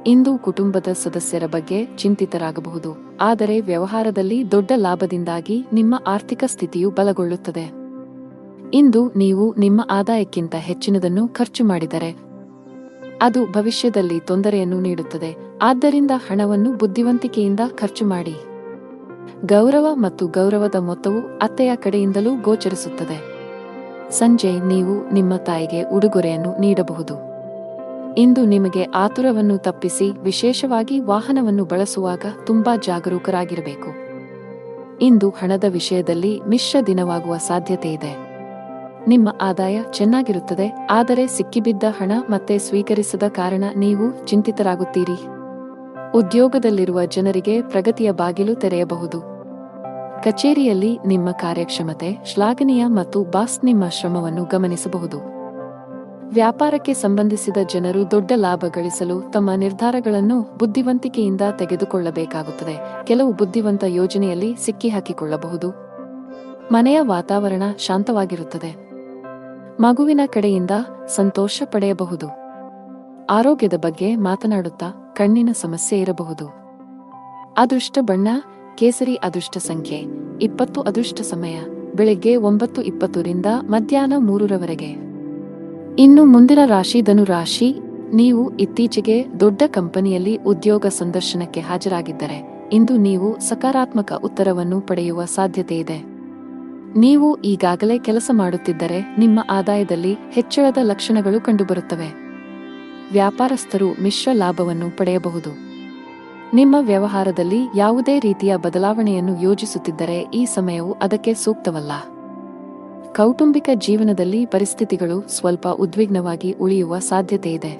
ಇಂದು ಕುಟುಂಬದ ಸದಸ್ಯರ ಬಗ್ಗೆ ಚಿಂತಿತರಾಗಬಹುದು, ಆದರೆ ವ್ಯವಹಾರದಲ್ಲಿ ದೊಡ್ಡ ಲಾಭದಿಂದಾಗಿ ನಿಮ್ಮ ಆರ್ಥಿಕ ಸ್ಥಿತಿಯು ಬಲಗೊಳ್ಳುತ್ತದೆ. ಇಂದು ನೀವು ನಿಮ್ಮ ಆದಾಯಕ್ಕಿಂತ ಹೆಚ್ಚಿನದನ್ನು ಖರ್ಚು ಮಾಡಿದರೆ ಅದು ಭವಿಷ್ಯದಲ್ಲಿ ತೊಂದರೆಯನ್ನು ನೀಡುತ್ತದೆ, ಆದ್ದರಿಂದ ಹಣವನ್ನು ಬುದ್ಧಿವಂತಿಕೆಯಿಂದ ಖರ್ಚು ಮಾಡಿ. ಗೌರವ ಮತ್ತು ಗೌರವದ ಮೊತ್ತವು ಅತ್ತೆಯ ಕಡೆಯಿಂದಲೂ ಗೋಚರಿಸುತ್ತದೆ. ಸಂಜೆ ನೀವು ನಿಮ್ಮ ತಾಯಿಗೆ ಉಡುಗೊರೆಯನ್ನು ನೀಡಬಹುದು. ಇಂದು ನಿಮಗೆ ಆತುರವನ್ನು ತಪ್ಪಿಸಿ, ವಿಶೇಷವಾಗಿ ವಾಹನವನ್ನು ಬಳಸುವಾಗ ತುಂಬಾ ಜಾಗರೂಕರಾಗಿರಬೇಕು. ಇಂದು ಹಣದ ವಿಷಯದಲ್ಲಿ ಮಿಶ್ರ ದಿನವಾಗುವ ಸಾಧ್ಯತೆಯಿದೆ. ನಿಮ್ಮ ಆದಾಯ ಚೆನ್ನಾಗಿರುತ್ತದೆ, ಆದರೆ ಸಿಕ್ಕಿಬಿದ್ದ ಹಣ ಮತ್ತೆ ಸ್ವೀಕರಿಸದ ಕಾರಣ ನೀವು ಚಿಂತಿತರಾಗುತ್ತೀರಿ. ಉದ್ಯೋಗದಲ್ಲಿರುವ ಜನರಿಗೆ ಪ್ರಗತಿಯ ಬಾಗಿಲು ತೆರೆಯಬಹುದು. ಕಚೇರಿಯಲ್ಲಿ ನಿಮ್ಮ ಕಾರ್ಯಕ್ಷಮತೆ ಶ್ಲಾಘನೀಯ ಮತ್ತು ಬಾಸ್ ನಿಮ್ಮ ಶ್ರಮವನ್ನು ಗಮನಿಸಬಹುದು. ವ್ಯಾಪಾರಕ್ಕೆ ಸಂಬಂಧಿಸಿದ ಜನರು ದೊಡ್ಡ ಲಾಭ ಗಳಿಸಲು ತಮ್ಮ ನಿರ್ಧಾರಗಳನ್ನು ಬುದ್ಧಿವಂತಿಕೆಯಿಂದ ತೆಗೆದುಕೊಳ್ಳಬೇಕಾಗುತ್ತದೆ. ಕೆಲವು ಬುದ್ಧಿವಂತ ಯೋಜನೆಯಲ್ಲಿ ಸಿಕ್ಕಿಹಾಕಿಕೊಳ್ಳಬಹುದು. ಮನೆಯ ವಾತಾವರಣ ಶಾಂತವಾಗಿರುತ್ತದೆ. ಮಗುವಿನ ಕಡೆಯಿಂದ ಸಂತೋಷ ಪಡೆಯಬಹುದು. ಆರೋಗ್ಯದ ಬಗ್ಗೆ ಮಾತನಾಡುತ್ತಾ ಕಣ್ಣಿನ ಸಮಸ್ಯೆ ಇರಬಹುದು. ಅದೃಷ್ಟ ಬಣ್ಣ ಕೇಸರಿ. ಅದೃಷ್ಟ ಸಂಖ್ಯೆ 20. ಅದೃಷ್ಟ ಸಮಯ ಬೆಳಗ್ಗೆ 9:20 ರಿಂದ ಮಧ್ಯಾಹ್ನ 3 ರವರೆಗೆ. ಇನ್ನು ಮುಂದಿನ ರಾಶಿ ಧನು ರಾಶಿ. ನೀವು ಇತ್ತೀಚೆಗೆ ದೊಡ್ಡ ಕಂಪನಿಯಲ್ಲಿ ಉದ್ಯೋಗ ಸಂದರ್ಶನಕ್ಕೆ ಹಾಜರಾಗಿದ್ದರೆ ಇಂದು ನೀವು ಸಕಾರಾತ್ಮಕ ಉತ್ತರವನ್ನು ಪಡೆಯುವ ಸಾಧ್ಯತೆಯಿದೆ. ನೀವು ಈಗಾಗಲೇ ಕೆಲಸ ಮಾಡುತ್ತಿದ್ದರೆ ನಿಮ್ಮ ಆದಾಯದಲ್ಲಿ ಹೆಚ್ಚಳದ ಲಕ್ಷಣಗಳು ಕಂಡುಬರುತ್ತವೆ. ವ್ಯಾಪಾರಸ್ಥರು ಮಿಶ್ರ ಲಾಭವನ್ನು ಪಡೆಯಬಹುದು. ನಿಮ್ಮ ವ್ಯವಹಾರದಲ್ಲಿ ಯಾವುದೇ ರೀತಿಯ ಬದಲಾವಣೆಯನ್ನು ಯೋಜಿಸುತ್ತಿದ್ದರೆ ಈ ಸಮಯವು ಅದಕ್ಕೆ ಸೂಕ್ತವಲ್ಲ. ಕೌಟುಂಬಿಕ ಜೀವನದಲ್ಲಿ ಪರಿಸ್ಥಿತಿಗಳು ಸ್ವಲ್ಪ ಉದ್ವಿಗ್ನವಾಗಿ ಉಳಿಯುವ ಸಾಧ್ಯತೆಯಿದೆ.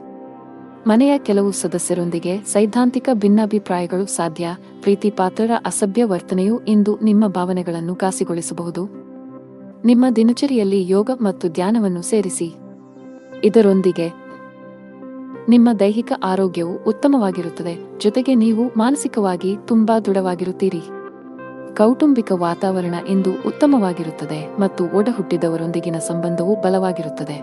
ಮನೆಯ ಕೆಲವು ಸದಸ್ಯರೊಂದಿಗೆ ಸೈದ್ಧಾಂತಿಕ ಭಿನ್ನಾಭಿಪ್ರಾಯಗಳು ಸಾಧ್ಯ. ಪ್ರೀತಿಪಾತ್ರರ ಅಸಭ್ಯ ವರ್ತನೆಯು ಇಂದು ನಿಮ್ಮ ಭಾವನೆಗಳನ್ನು ಘಾಸಿಗೊಳಿಸಬಹುದು. ನಿಮ್ಮ ದಿನಚರಿಯಲ್ಲಿ ಯೋಗ ಮತ್ತು ಧ್ಯಾನವನ್ನು ಸೇರಿಸಿ. ಇದರೊಂದಿಗೆ ನಿಮ್ಮ ದೈಹಿಕ ಆರೋಗ್ಯವು ಉತ್ತಮವಾಗಿರುತ್ತದೆ, ಜೊತೆಗೆ ನೀವು ಮಾನಸಿಕವಾಗಿ ತುಂಬಾ ದೃಢವಾಗಿರುತ್ತೀರಿ. ಕೌಟುಂಬಿಕ ವಾತಾವರಣ ಇಂದು ಉತ್ತಮವಾಗಿರುತ್ತದೆ ಮತ್ತು ಒಡಹುಟ್ಟಿದವರೊಂದಿಗಿನ ಸಂಬಂಧವು ಬಲವಾಗಿರುತ್ತದೆ.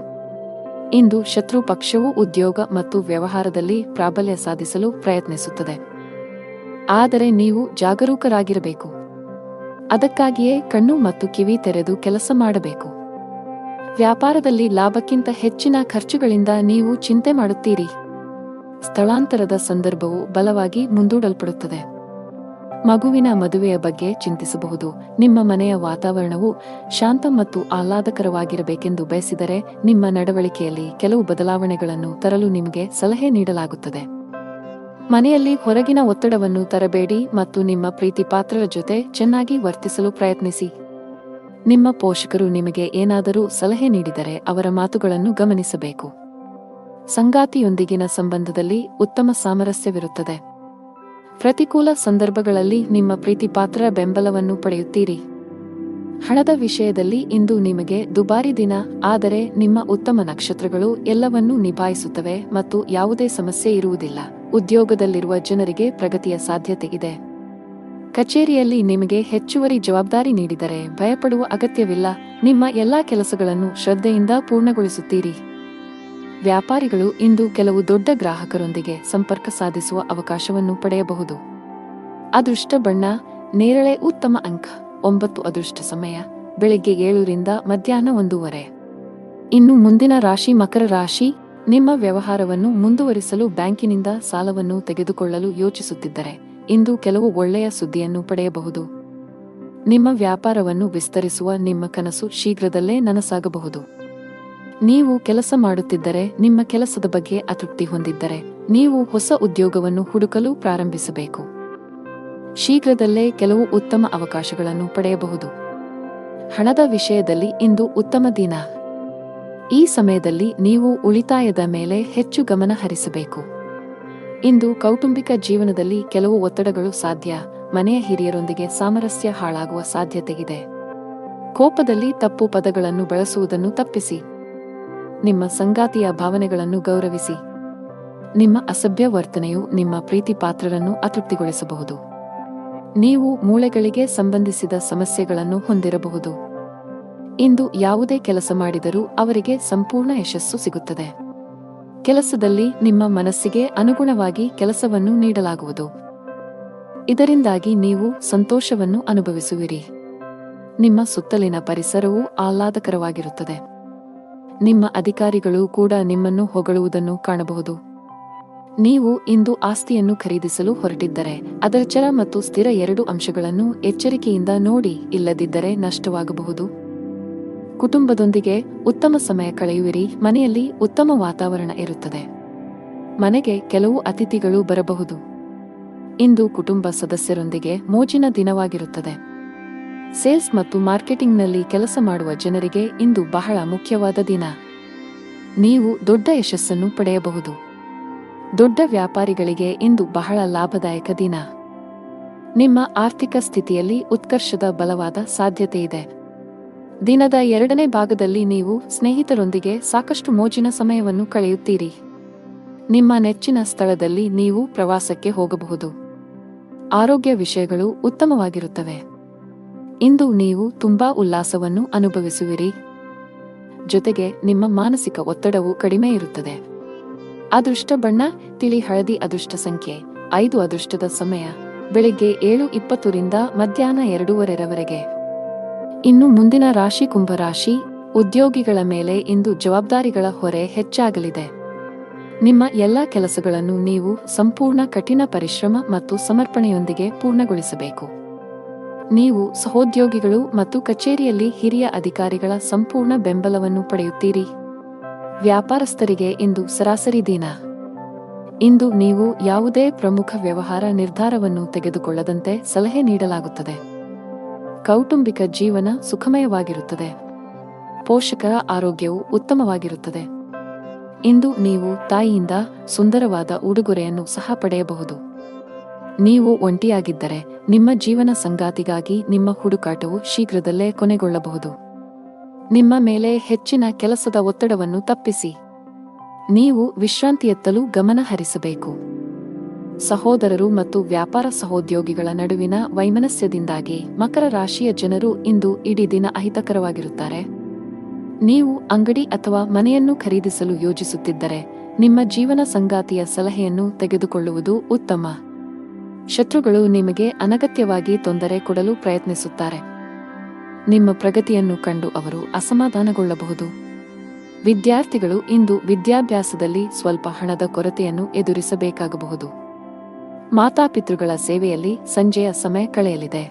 ಇಂದು ಶತ್ರು ಪಕ್ಷವು ಉದ್ಯೋಗ ಮತ್ತು ವ್ಯವಹಾರದಲ್ಲಿ ಪ್ರಾಬಲ್ಯ ಸಾಧಿಸಲು ಪ್ರಯತ್ನಿಸುತ್ತದೆ, ಆದರೆ ನೀವು ಜಾಗರೂಕರಾಗಿರಬೇಕು. ಅದಕ್ಕಾಗಿಯೇ ಕಣ್ಣು ಮತ್ತು ಕಿವಿ ತೆರೆದು ಕೆಲಸ ಮಾಡಬೇಕು. ವ್ಯಾಪಾರದಲ್ಲಿ ಲಾಭಕ್ಕಿಂತ ಹೆಚ್ಚಿನ ಖರ್ಚುಗಳಿಂದ ನೀವು ಚಿಂತೆ ಮಾಡುತ್ತೀರಿ. ಸ್ಥಳಾಂತರದ ಸಂದರ್ಭವು ಬಲವಾಗಿ ಮುಂದೂಡಲ್ಪಡುತ್ತದೆ. ಮಗುವಿನ ಮದುವೆಯ ಬಗ್ಗೆ ಚಿಂತಿಸಬಹುದು. ನಿಮ್ಮ ಮನೆಯ ವಾತಾವರಣವು ಶಾಂತ ಮತ್ತು ಆಹ್ಲಾದಕರವಾಗಿರಬೇಕೆಂದು ಬಯಸಿದರೆ ನಿಮ್ಮ ನಡವಳಿಕೆಯಲ್ಲಿ ಕೆಲವು ಬದಲಾವಣೆಗಳನ್ನು ತರಲು ನಿಮಗೆ ಸಲಹೆ ನೀಡಲಾಗುತ್ತದೆ. ಮನೆಯಲ್ಲಿ ಹೊರಗಿನ ಒತ್ತಡವನ್ನು ತರಬೇಡಿ ಮತ್ತು ನಿಮ್ಮ ಪ್ರೀತಿಪಾತ್ರರ ಜೊತೆ ಚೆನ್ನಾಗಿ ವರ್ತಿಸಲು ಪ್ರಯತ್ನಿಸಿ. ನಿಮ್ಮ ಪೋಷಕರು ನಿಮಗೆ ಏನಾದರೂ ಸಲಹೆ ನೀಡಿದರೆ ಅವರ ಮಾತುಗಳನ್ನು ಗಮನಿಸಬೇಕು. ಸಂಗಾತಿಯೊಂದಿಗಿನ ಸಂಬಂಧದಲ್ಲಿ ಉತ್ತಮ ಸಾಮರಸ್ಯವಿರುತ್ತದೆ. ಪ್ರತಿಕೂಲ ಸಂದರ್ಭಗಳಲ್ಲಿ ನಿಮ್ಮ ಪ್ರೀತಿಪಾತ್ರರ ಬೆಂಬಲವನ್ನು ಪಡೆಯುತ್ತೀರಿ. ಹಣದ ವಿಷಯದಲ್ಲಿ ಇಂದು ನಿಮಗೆ ದುಬಾರಿ ದಿನ, ಆದರೆ ನಿಮ್ಮ ಉತ್ತಮ ನಕ್ಷತ್ರಗಳು ಎಲ್ಲವನ್ನೂ ನಿಭಾಯಿಸುತ್ತವೆ ಮತ್ತು ಯಾವುದೇ ಸಮಸ್ಯೆ ಇರುವುದಿಲ್ಲ. ಉದ್ಯೋಗದಲ್ಲಿರುವ ಜನರಿಗೆ ಪ್ರಗತಿಯ ಸಾಧ್ಯತೆ ಇದೆ. ಕಚೇರಿಯಲ್ಲಿ ನಿಮಗೆ ಹೆಚ್ಚುವರಿ ಜವಾಬ್ದಾರಿ ನೀಡಿದರೆ ಭಯಪಡುವ ಅಗತ್ಯವಿಲ್ಲ. ನಿಮ್ಮ ಎಲ್ಲಾ ಕೆಲಸಗಳನ್ನು ಶ್ರದ್ಧೆಯಿಂದ ಪೂರ್ಣಗೊಳಿಸುತ್ತೀರಿ. ವ್ಯಾಪಾರಿಗಳು ಇಂದು ಕೆಲವು ದೊಡ್ಡ ಗ್ರಾಹಕರೊಂದಿಗೆ ಸಂಪರ್ಕ ಸಾಧಿಸುವ ಅವಕಾಶವನ್ನು ಪಡೆಯಬಹುದು. ಅದೃಷ್ಟ ಬಣ್ಣ ನೇರಳೆ, ಉತ್ತಮ ಅಂಕ 9. ಅದೃಷ್ಟ ಸಮಯ ಬೆಳಿಗ್ಗೆ 7 ರಿಂದ ಮಧ್ಯಾಹ್ನ 1:30. ಇನ್ನು ಮುಂದಿನ ರಾಶಿ ಮಕರ ರಾಶಿ. ನಿಮ್ಮ ವ್ಯವಹಾರವನ್ನು ಮುಂದುವರಿಸಲು ಬ್ಯಾಂಕಿನಿಂದ ಸಾಲವನ್ನು ತೆಗೆದುಕೊಳ್ಳಲು ಯೋಚಿಸುತ್ತಿದ್ದರೆ ಇಂದು ಕೆಲವು ಒಳ್ಳೆಯ ಸುದ್ದಿಯನ್ನು ಪಡೆಯಬಹುದು. ನಿಮ್ಮ ವ್ಯಾಪಾರವನ್ನು ವಿಸ್ತರಿಸುವ ನಿಮ್ಮ ಕನಸು ಶೀಘ್ರದಲ್ಲೇ ನನಸಾಗಬಹುದು. ನೀವು ಕೆಲಸ ಮಾಡುತ್ತಿದ್ದರೆ ನಿಮ್ಮ ಕೆಲಸದ ಬಗ್ಗೆ ಅತೃಪ್ತಿ ಹೊಂದಿದ್ದರೆ ನೀವು ಹೊಸ ಉದ್ಯೋಗವನ್ನು ಹುಡುಕಲು ಪ್ರಾರಂಭಿಸಬೇಕು. ಶೀಘ್ರದಲ್ಲೇ ಕೆಲವು ಉತ್ತಮ ಅವಕಾಶಗಳನ್ನು ಪಡೆಯಬಹುದು. ಹಣದ ವಿಷಯದಲ್ಲಿ ಇಂದು ಉತ್ತಮ ದಿನ. ಈ ಸಮಯದಲ್ಲಿ ನೀವು ಉಳಿತಾಯದ ಮೇಲೆ ಹೆಚ್ಚು ಗಮನ ಹರಿಸಬೇಕು. ಇಂದು ಕೌಟುಂಬಿಕ ಜೀವನದಲ್ಲಿ ಕೆಲವು ಒತ್ತಡಗಳು ಸಾಧ್ಯ. ಮನೆಯ ಹಿರಿಯರೊಂದಿಗೆ ಸಾಮರಸ್ಯ ಹಾಳಾಗುವ ಸಾಧ್ಯತೆಯಿದೆ. ಕೋಪದಲ್ಲಿ ತಪ್ಪು ಪದಗಳನ್ನು ಬಳಸುವುದನ್ನು ತಪ್ಪಿಸಿ. ನಿಮ್ಮ ಸಂಗಾತಿಯ ಭಾವನೆಗಳನ್ನು ಗೌರವಿಸಿ. ನಿಮ್ಮ ಅಸಭ್ಯ ವರ್ತನೆಯು ನಿಮ್ಮ ಪ್ರೀತಿಪಾತ್ರರನ್ನು ಅತೃಪ್ತಿಗೊಳಿಸಬಹುದು. ನೀವು ಮೂಳೆಗಳಿಗೆ ಸಂಬಂಧಿಸಿದ ಸಮಸ್ಯೆಗಳನ್ನು ಹೊಂದಿರಬಹುದು. ಇಂದು ಯಾವುದೇ ಕೆಲಸ ಮಾಡಿದರೂ ಅವರಿಗೆ ಸಂಪೂರ್ಣ ಯಶಸ್ಸು ಸಿಗುತ್ತದೆ. ಕೆಲಸದಲ್ಲಿ ನಿಮ್ಮ ಮನಸ್ಸಿಗೆ ಅನುಗುಣವಾಗಿ ಕೆಲಸವನ್ನು ನೀಡಲಾಗುವುದು. ಇದರಿಂದಾಗಿ ನೀವು ಸಂತೋಷವನ್ನು ಅನುಭವಿಸುವಿರಿ. ನಿಮ್ಮ ಸುತ್ತಲಿನ ಪರಿಸರವು ಆಹ್ಲಾದಕರವಾಗಿರುತ್ತದೆ. ನಿಮ್ಮ ಅಧಿಕಾರಿಗಳು ಕೂಡ ನಿಮ್ಮನ್ನು ಹೊಗಳುವುದನ್ನು ಕಾಣಬಹುದು. ನೀವು ಇಂದು ಆಸ್ತಿಯನ್ನು ಖರೀದಿಸಲು ಹೊರಟಿದ್ದರೆ ಅದರ ಚರ ಮತ್ತು ಸ್ಥಿರ 2 ಅಂಶಗಳನ್ನು ಎಚ್ಚರಿಕೆಯಿಂದ ನೋಡಿ, ಇಲ್ಲದಿದ್ದರೆ ನಷ್ಟವಾಗಬಹುದು. ಕುಟುಂಬದೊಂದಿಗೆ ಉತ್ತಮ ಸಮಯ ಕಳೆಯುವಿರಿ. ಮನೆಯಲ್ಲಿ ಉತ್ತಮ ವಾತಾವರಣ ಇರುತ್ತದೆ. ಮನೆಗೆ ಕೆಲವು ಅತಿಥಿಗಳು ಬರಬಹುದು. ಇಂದು ಕುಟುಂಬ ಸದಸ್ಯರೊಂದಿಗೆ ಮೋಜಿನ ದಿನವಾಗಿರುತ್ತದೆ. ಸೇಲ್ಸ್ ಮತ್ತು ಮಾರ್ಕೆಟಿಂಗ್ನಲ್ಲಿ ಕೆಲಸ ಮಾಡುವ ಜನರಿಗೆ ಇಂದು ಬಹಳ ಮುಖ್ಯವಾದ ದಿನ. ನೀವು ದೊಡ್ಡ ಯಶಸ್ಸನ್ನು ಪಡೆಯಬಹುದು. ದೊಡ್ಡ ವ್ಯಾಪಾರಿಗಳಿಗೆ ಇಂದು ಬಹಳ ಲಾಭದಾಯಕ ದಿನ. ನಿಮ್ಮ ಆರ್ಥಿಕ ಸ್ಥಿತಿಯಲ್ಲಿ ಉತ್ಕರ್ಷದ ಬಲವಾದ ಸಾಧ್ಯತೆಯಿದೆ. ದಿನದ 2ನೇ ಭಾಗದಲ್ಲಿ ನೀವು ಸ್ನೇಹಿತರೊಂದಿಗೆ ಸಾಕಷ್ಟು ಮೋಜಿನ ಸಮಯವನ್ನು ಕಳೆಯುತ್ತೀರಿ. ನಿಮ್ಮ ನೆಚ್ಚಿನ ಸ್ಥಳದಲ್ಲಿ ನೀವು ಪ್ರವಾಸಕ್ಕೆ ಹೋಗಬಹುದು. ಆರೋಗ್ಯ ವಿಷಯಗಳು ಉತ್ತಮವಾಗಿರುತ್ತವೆ. ಇಂದು ನೀವು ತುಂಬಾ ಉಲ್ಲಾಸವನ್ನು ಅನುಭವಿಸುವಿರಿ. ಜೊತೆಗೆ ನಿಮ್ಮ ಮಾನಸಿಕ ಒತ್ತಡವು ಕಡಿಮೆ ಇರುತ್ತದೆ. ಅದೃಷ್ಟ ಬಣ್ಣ ತಿಳಿ ಹಳದಿ. ಅದೃಷ್ಟ ಸಂಖ್ಯೆ 5. ಅದೃಷ್ಟದ ಸಮಯ ಬೆಳಿಗ್ಗೆ 7:20 ರಿಂದ ಮಧ್ಯಾಹ್ನ 2:30 ಇನ್ನು ಮುಂದಿನ ರಾಶಿ ಕುಂಭರಾಶಿ. ಉದ್ಯೋಗಿಗಳ ಮೇಲೆ ಇಂದು ಜವಾಬ್ದಾರಿಗಳ ಹೊರೆ ಹೆಚ್ಚಾಗಲಿದೆ. ನಿಮ್ಮ ಎಲ್ಲ ಕೆಲಸಗಳನ್ನು ನೀವು ಸಂಪೂರ್ಣ ಕಠಿಣ ಪರಿಶ್ರಮ ಮತ್ತು ಸಮರ್ಪಣೆಯೊಂದಿಗೆ ಪೂರ್ಣಗೊಳಿಸಬೇಕು. ನೀವು ಸಹೋದ್ಯೋಗಿಗಳು ಮತ್ತು ಕಚೇರಿಯಲ್ಲಿ ಹಿರಿಯ ಅಧಿಕಾರಿಗಳ ಸಂಪೂರ್ಣ ಬೆಂಬಲವನ್ನು ಪಡೆಯುತ್ತೀರಿ. ವ್ಯಾಪಾರಸ್ಥರಿಗೆ ಇಂದು ಸರಾಸರಿ ದಿನ. ಇಂದು ನೀವು ಯಾವುದೇ ಪ್ರಮುಖ ವ್ಯವಹಾರ ನಿರ್ಧಾರವನ್ನು ತೆಗೆದುಕೊಳ್ಳದಂತೆ ಸಲಹೆ ನೀಡಲಾಗುತ್ತದೆ. ಕೌಟುಂಬಿಕ ಜೀವನ ಸುಖಮಯವಾಗಿರುತ್ತದೆ. ಪೋಷಕರ ಆರೋಗ್ಯವು ಉತ್ತಮವಾಗಿರುತ್ತದೆ. ಇಂದು ನೀವು ತಾಯಿಯಿಂದ ಸುಂದರವಾದ ಉಡುಗೊರೆಯನ್ನು ಸಹ ಪಡೆಯಬಹುದು. ನೀವು ಒಂಟಿಯಾಗಿದ್ದರೆ ನಿಮ್ಮ ಜೀವನ ಸಂಗಾತಿಗಾಗಿ ನಿಮ್ಮ ಹುಡುಕಾಟವು ಶೀಘ್ರದಲ್ಲೇ ಕೊನೆಗೊಳ್ಳಬಹುದು. ನಿಮ್ಮ ಮೇಲೆ ಹೆಚ್ಚಿನ ಕೆಲಸದ ಒತ್ತಡವನ್ನು ತಪ್ಪಿಸಿ. ನೀವು ವಿಶ್ರಾಂತಿಯತ್ತಲೂ ಗಮನ ಹರಿಸಬೇಕು. ಸಹೋದರರು ಮತ್ತು ವ್ಯಾಪಾರ ಸಹೋದ್ಯೋಗಿಗಳ ನಡುವಿನ ವೈಮನಸ್ಯದಿಂದಾಗಿ ಮಕರ ರಾಶಿಯ ಜನರು ಇಂದು ಇಡೀ ದಿನ ಅಹಿತಕರವಾಗಿರುತ್ತಾರೆ. ನೀವು ಅಂಗಡಿ ಅಥವಾ ಮನೆಯನ್ನು ಖರೀದಿಸಲು ಯೋಜಿಸುತ್ತಿದ್ದರೆ ನಿಮ್ಮ ಜೀವನ ಸಂಗಾತಿಯ ಸಲಹೆಯನ್ನು ತೆಗೆದುಕೊಳ್ಳುವುದು ಉತ್ತಮ. ಶತ್ರುಗಳು ನಿಮಗೆ ಅನಗತ್ಯವಾಗಿ ತೊಂದರೆ ಕೊಡಲು ಪ್ರಯತ್ನಿಸುತ್ತಾರೆ. ನಿಮ್ಮ ಪ್ರಗತಿಯನ್ನು ಕಂಡು ಅವರು ಅಸಮಾಧಾನಗೊಳ್ಳಬಹುದು. ವಿದ್ಯಾರ್ಥಿಗಳು ಇಂದು ವಿದ್ಯಾಭ್ಯಾಸದಲ್ಲಿ ಸ್ವಲ್ಪ ಹಣದ ಕೊರತೆಯನ್ನು ಎದುರಿಸಬೇಕಾಗಬಹುದು. ಮಾತಾಪಿತೃಗಳ ಸೇವೆಯಲ್ಲಿ ಸಂಜೆಯ ಸಮಯ ಕಳೆಯಲಿದೆ.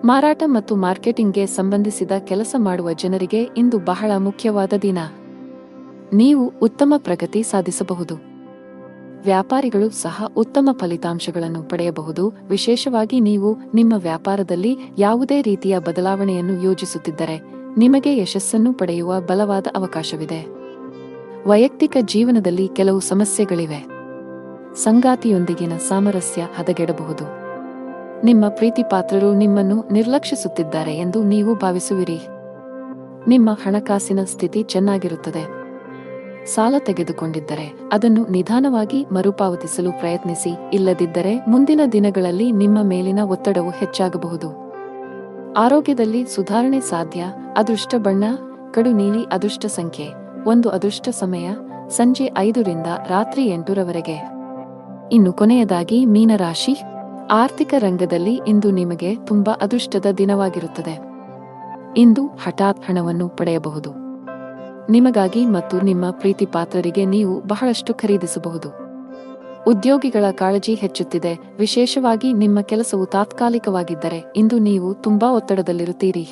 ಮಾರಾಟ ಮತ್ತು ಮಾರ್ಕೆಟಿಂಗ್ಗೆ ಸಂಬಂಧಿಸಿದ ಕೆಲಸ ಮಾಡುವ ಜನರಿಗೆ ಇಂದು ಬಹಳ ಮುಖ್ಯವಾದ ದಿನ. ನೀವು ಉತ್ತಮ ಪ್ರಗತಿ ಸಾಧಿಸಬಹುದು. ವ್ಯಾಪಾರಿಗಳು ಸಹ ಉತ್ತಮ ಫಲಿತಾಂಶಗಳನ್ನು ಪಡೆಯಬಹುದು. ವಿಶೇಷವಾಗಿ ನೀವು ನಿಮ್ಮ ವ್ಯಾಪಾರದಲ್ಲಿ ಯಾವುದೇ ರೀತಿಯ ಬದಲಾವಣೆಯನ್ನು ಯೋಜಿಸುತ್ತಿದ್ದರೆ ನಿಮಗೆ ಯಶಸ್ಸನ್ನು ಪಡೆಯುವ ಬಲವಾದ ಅವಕಾಶವಿದೆ. ವೈಯಕ್ತಿಕ ಜೀವನದಲ್ಲಿ ಕೆಲವು ಸಮಸ್ಯೆಗಳಿವೆ. ಸಂಗಾತಿಯೊಂದಿಗಿನ ಸಾಮರಸ್ಯ ಹದಗೆಡಬಹುದು. ನಿಮ್ಮ ಪ್ರೀತಿಪಾತ್ರರು ನಿಮ್ಮನ್ನು ನಿರ್ಲಕ್ಷಿಸುತ್ತಿದ್ದಾರೆ ಎಂದು ನೀವು ಭಾವಿಸುವಿರಿ. ನಿಮ್ಮ ಹಣಕಾಸಿನ ಸ್ಥಿತಿ ಚೆನ್ನಾಗಿರುತ್ತದೆ. ಸಾಲ ತೆಗೆದುಕೊಂಡಿದ್ದರೆ ಅದನ್ನು ನಿಧಾನವಾಗಿ ಮರುಪಾವತಿಸಲು ಪ್ರಯತ್ನಿಸಿ. ಇಲ್ಲದಿದ್ದರೆ ಮುಂದಿನ ದಿನಗಳಲ್ಲಿ ನಿಮ್ಮ ಮೇಲಿನ ಒತ್ತಡವು ಹೆಚ್ಚಾಗಬಹುದು. ಆರೋಗ್ಯದಲ್ಲಿ ಸುಧಾರಣೆ ಸಾಧ್ಯ. ಅದೃಷ್ಟ ಬಣ್ಣ ಕಡು ನೀಲಿ. ಅದೃಷ್ಟ ಸಂಖ್ಯೆ 1. ಅದೃಷ್ಟ ಸಮಯ ಸಂಜೆ 5 ರಿಂದ ರಾತ್ರಿ 8 ರವರೆಗೆ. ಇನ್ನು ಕೊನೆಯದಾಗಿ ಮೀನರಾಶಿ. ಆರ್ಥಿಕ ರಂಗದಲ್ಲಿ ಇಂದು ನಿಮಗೆ ತುಂಬಾ ಅದೃಷ್ಟದ ದಿನವಾಗಿರುತ್ತದೆ. ಇಂದು ಹಠಾತ್ ಹಣವನ್ನು ಪಡೆಯಬಹುದು. ನಿಮಗಾಗಿ ಮತ್ತು ನಿಮ್ಮ ಪ್ರೀತಿಪಾತ್ರರಿಗೆ ನೀವು ಬಹಳಷ್ಟು ಖರೀದಿಸಬಹುದು. ಉದ್ಯೋಗಿಗಳ ಕಾಳಜಿ ಹೆಚ್ಚುತ್ತಿದೆ. ವಿಶೇಷವಾಗಿ ನಿಮ್ಮ ಕೆಲಸವು ತಾತ್ಕಾಲಿಕವಾಗಿದ್ದರೆ ಇಂದು ನೀವು ತುಂಬಾ ಒತ್ತಡದಲ್ಲಿರುತ್ತೀರಿ.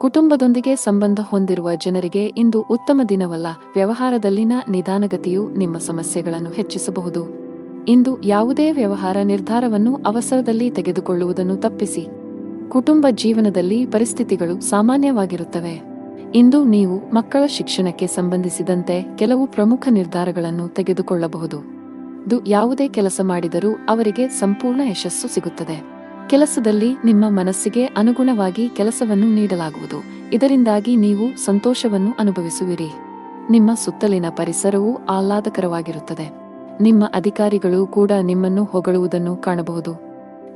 ಕುಟುಂಬದೊಂದಿಗೆ ಸಂಬಂಧ ಹೊಂದಿರುವ ಜನರಿಗೆ ಇಂದು ಉತ್ತಮ ದಿನವಲ್ಲ. ವ್ಯವಹಾರದಲ್ಲಿನ ನಿಧಾನಗತಿಯು ನಿಮ್ಮ ಸಮಸ್ಯೆಗಳನ್ನು ಹೆಚ್ಚಿಸಬಹುದು. ಇಂದು ಯಾವುದೇ ವ್ಯವಹಾರ ನಿರ್ಧಾರವನ್ನು ಅವಸರದಲ್ಲಿ ತೆಗೆದುಕೊಳ್ಳುವುದನ್ನು ತಪ್ಪಿಸಿ. ಕುಟುಂಬ ಜೀವನದಲ್ಲಿ ಪರಿಸ್ಥಿತಿಗಳು ಸಾಮಾನ್ಯವಾಗಿರುತ್ತವೆ. ಇಂದು ನೀವು ಮಕ್ಕಳ ಶಿಕ್ಷಣಕ್ಕೆ ಸಂಬಂಧಿಸಿದಂತೆ ಕೆಲವು ಪ್ರಮುಖ ನಿರ್ಧಾರಗಳನ್ನು ತೆಗೆದುಕೊಳ್ಳಬಹುದು. ಯಾವುದೇ ಕೆಲಸ ಮಾಡಿದರೂ ಅವರಿಗೆ ಸಂಪೂರ್ಣ ಯಶಸ್ಸು ಸಿಗುತ್ತದೆ. ಕೆಲಸದಲ್ಲಿ ನಿಮ್ಮ ಮನಸ್ಸಿಗೆ ಅನುಗುಣವಾಗಿ ಕೆಲಸವನ್ನು ನೀಡಲಾಗುವುದು. ಇದರಿಂದಾಗಿ ನೀವು ಸಂತೋಷವನ್ನು ಅನುಭವಿಸುವಿರಿ. ನಿಮ್ಮ ಸುತ್ತಲಿನ ಪರಿಸರವು ಆಹ್ಲಾದಕರವಾಗಿರುತ್ತದೆ. ನಿಮ್ಮ ಅಧಿಕಾರಿಗಳು ಕೂಡ ನಿಮ್ಮನ್ನು ಹೊಗಳುವುದನ್ನು ಕಾಣಬಹುದು.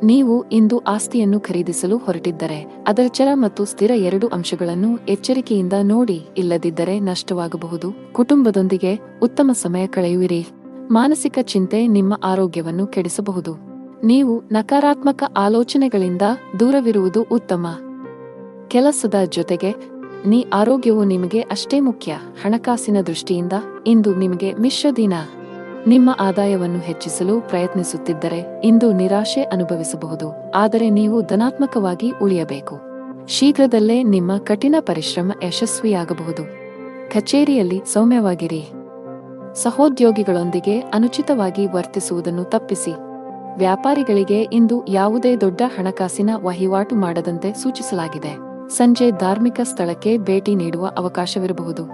ನೀವು ಇಂದು ಆಸ್ತಿಯನ್ನು ಖರೀದಿಸಲು ಹೊರಟಿದ್ದರೆ ಅದರ ಚರ ಮತ್ತು ಸ್ಥಿರ 2 ಅಂಶಗಳನ್ನು ಎಚ್ಚರಿಕೆಯಿಂದ ನೋಡಿ. ಇಲ್ಲದಿದ್ದರೆ ನಷ್ಟವಾಗಬಹುದು. ಕುಟುಂಬದೊಂದಿಗೆ ಉತ್ತಮ ಸಮಯ ಕಳೆಯುವಿರಿ. ಮಾನಸಿಕ ಚಿಂತೆ ನಿಮ್ಮ ಆರೋಗ್ಯವನ್ನು ಕೆಡಿಸಬಹುದು. ನೀವು ನಕಾರಾತ್ಮಕ ಆಲೋಚನೆಗಳಿಂದ ದೂರವಿರುವುದು ಉತ್ತಮ. ಕೆಲಸದ ಜೊತೆಗೆ ಆರೋಗ್ಯವು ನಿಮಗೆ ಅಷ್ಟೇ ಮುಖ್ಯ. ಹಣಕಾಸಿನ ದೃಷ್ಟಿಯಿಂದ ಇಂದು ನಿಮಗೆ ಮಿಶ್ರ ದಿನ. ನಿಮ್ಮ ಆದಾಯವನ್ನು ಹೆಚ್ಚಿಸಲು ಪ್ರಯತ್ನಿಸುತ್ತಿದ್ದರೆ ಇಂದು ನಿರಾಶೆ ಅನುಭವಿಸಬಹುದು. ಆದರೆ ನೀವು ಧನಾತ್ಮಕವಾಗಿ ಉಳಿಯಬೇಕು. ಶೀಘ್ರದಲ್ಲೇ ನಿಮ್ಮ ಕಠಿಣ ಪರಿಶ್ರಮ ಯಶಸ್ವಿಯಾಗಬಹುದು. ಕಚೇರಿಯಲ್ಲಿ ಸೌಮ್ಯವಾಗಿರಿ. ಸಹೋದ್ಯೋಗಿಗಳೊಂದಿಗೆ ಅನುಚಿತವಾಗಿ ವರ್ತಿಸುವುದನ್ನು ತಪ್ಪಿಸಿ. ವ್ಯಾಪಾರಿಗಳಿಗೆ ಇಂದು ಯಾವುದೇ ದೊಡ್ಡ ಹಣಕಾಸಿನ ವಹಿವಾಟು ಮಾಡದಂತೆ ಸೂಚಿಸಲಾಗಿದೆ. ಸಂಜೆ ಧಾರ್ಮಿಕ ಸ್ಥಳಕ್ಕೆ ಭೇಟಿ ನೀಡುವ ಅವಕಾಶವಿರಬಹುದು.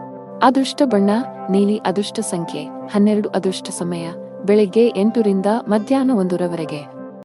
ಅದೃಷ್ಟ ಬಣ್ಣ ನೀಲಿ. ಅದೃಷ್ಟ ಸಂಖ್ಯೆ 12. ಅದೃಷ್ಟ ಸಮಯ ಬೆಳಗ್ಗೆ 8 ರಿಂದ ಮಧ್ಯಾಹ್ನ 1 ರವರೆಗೆ.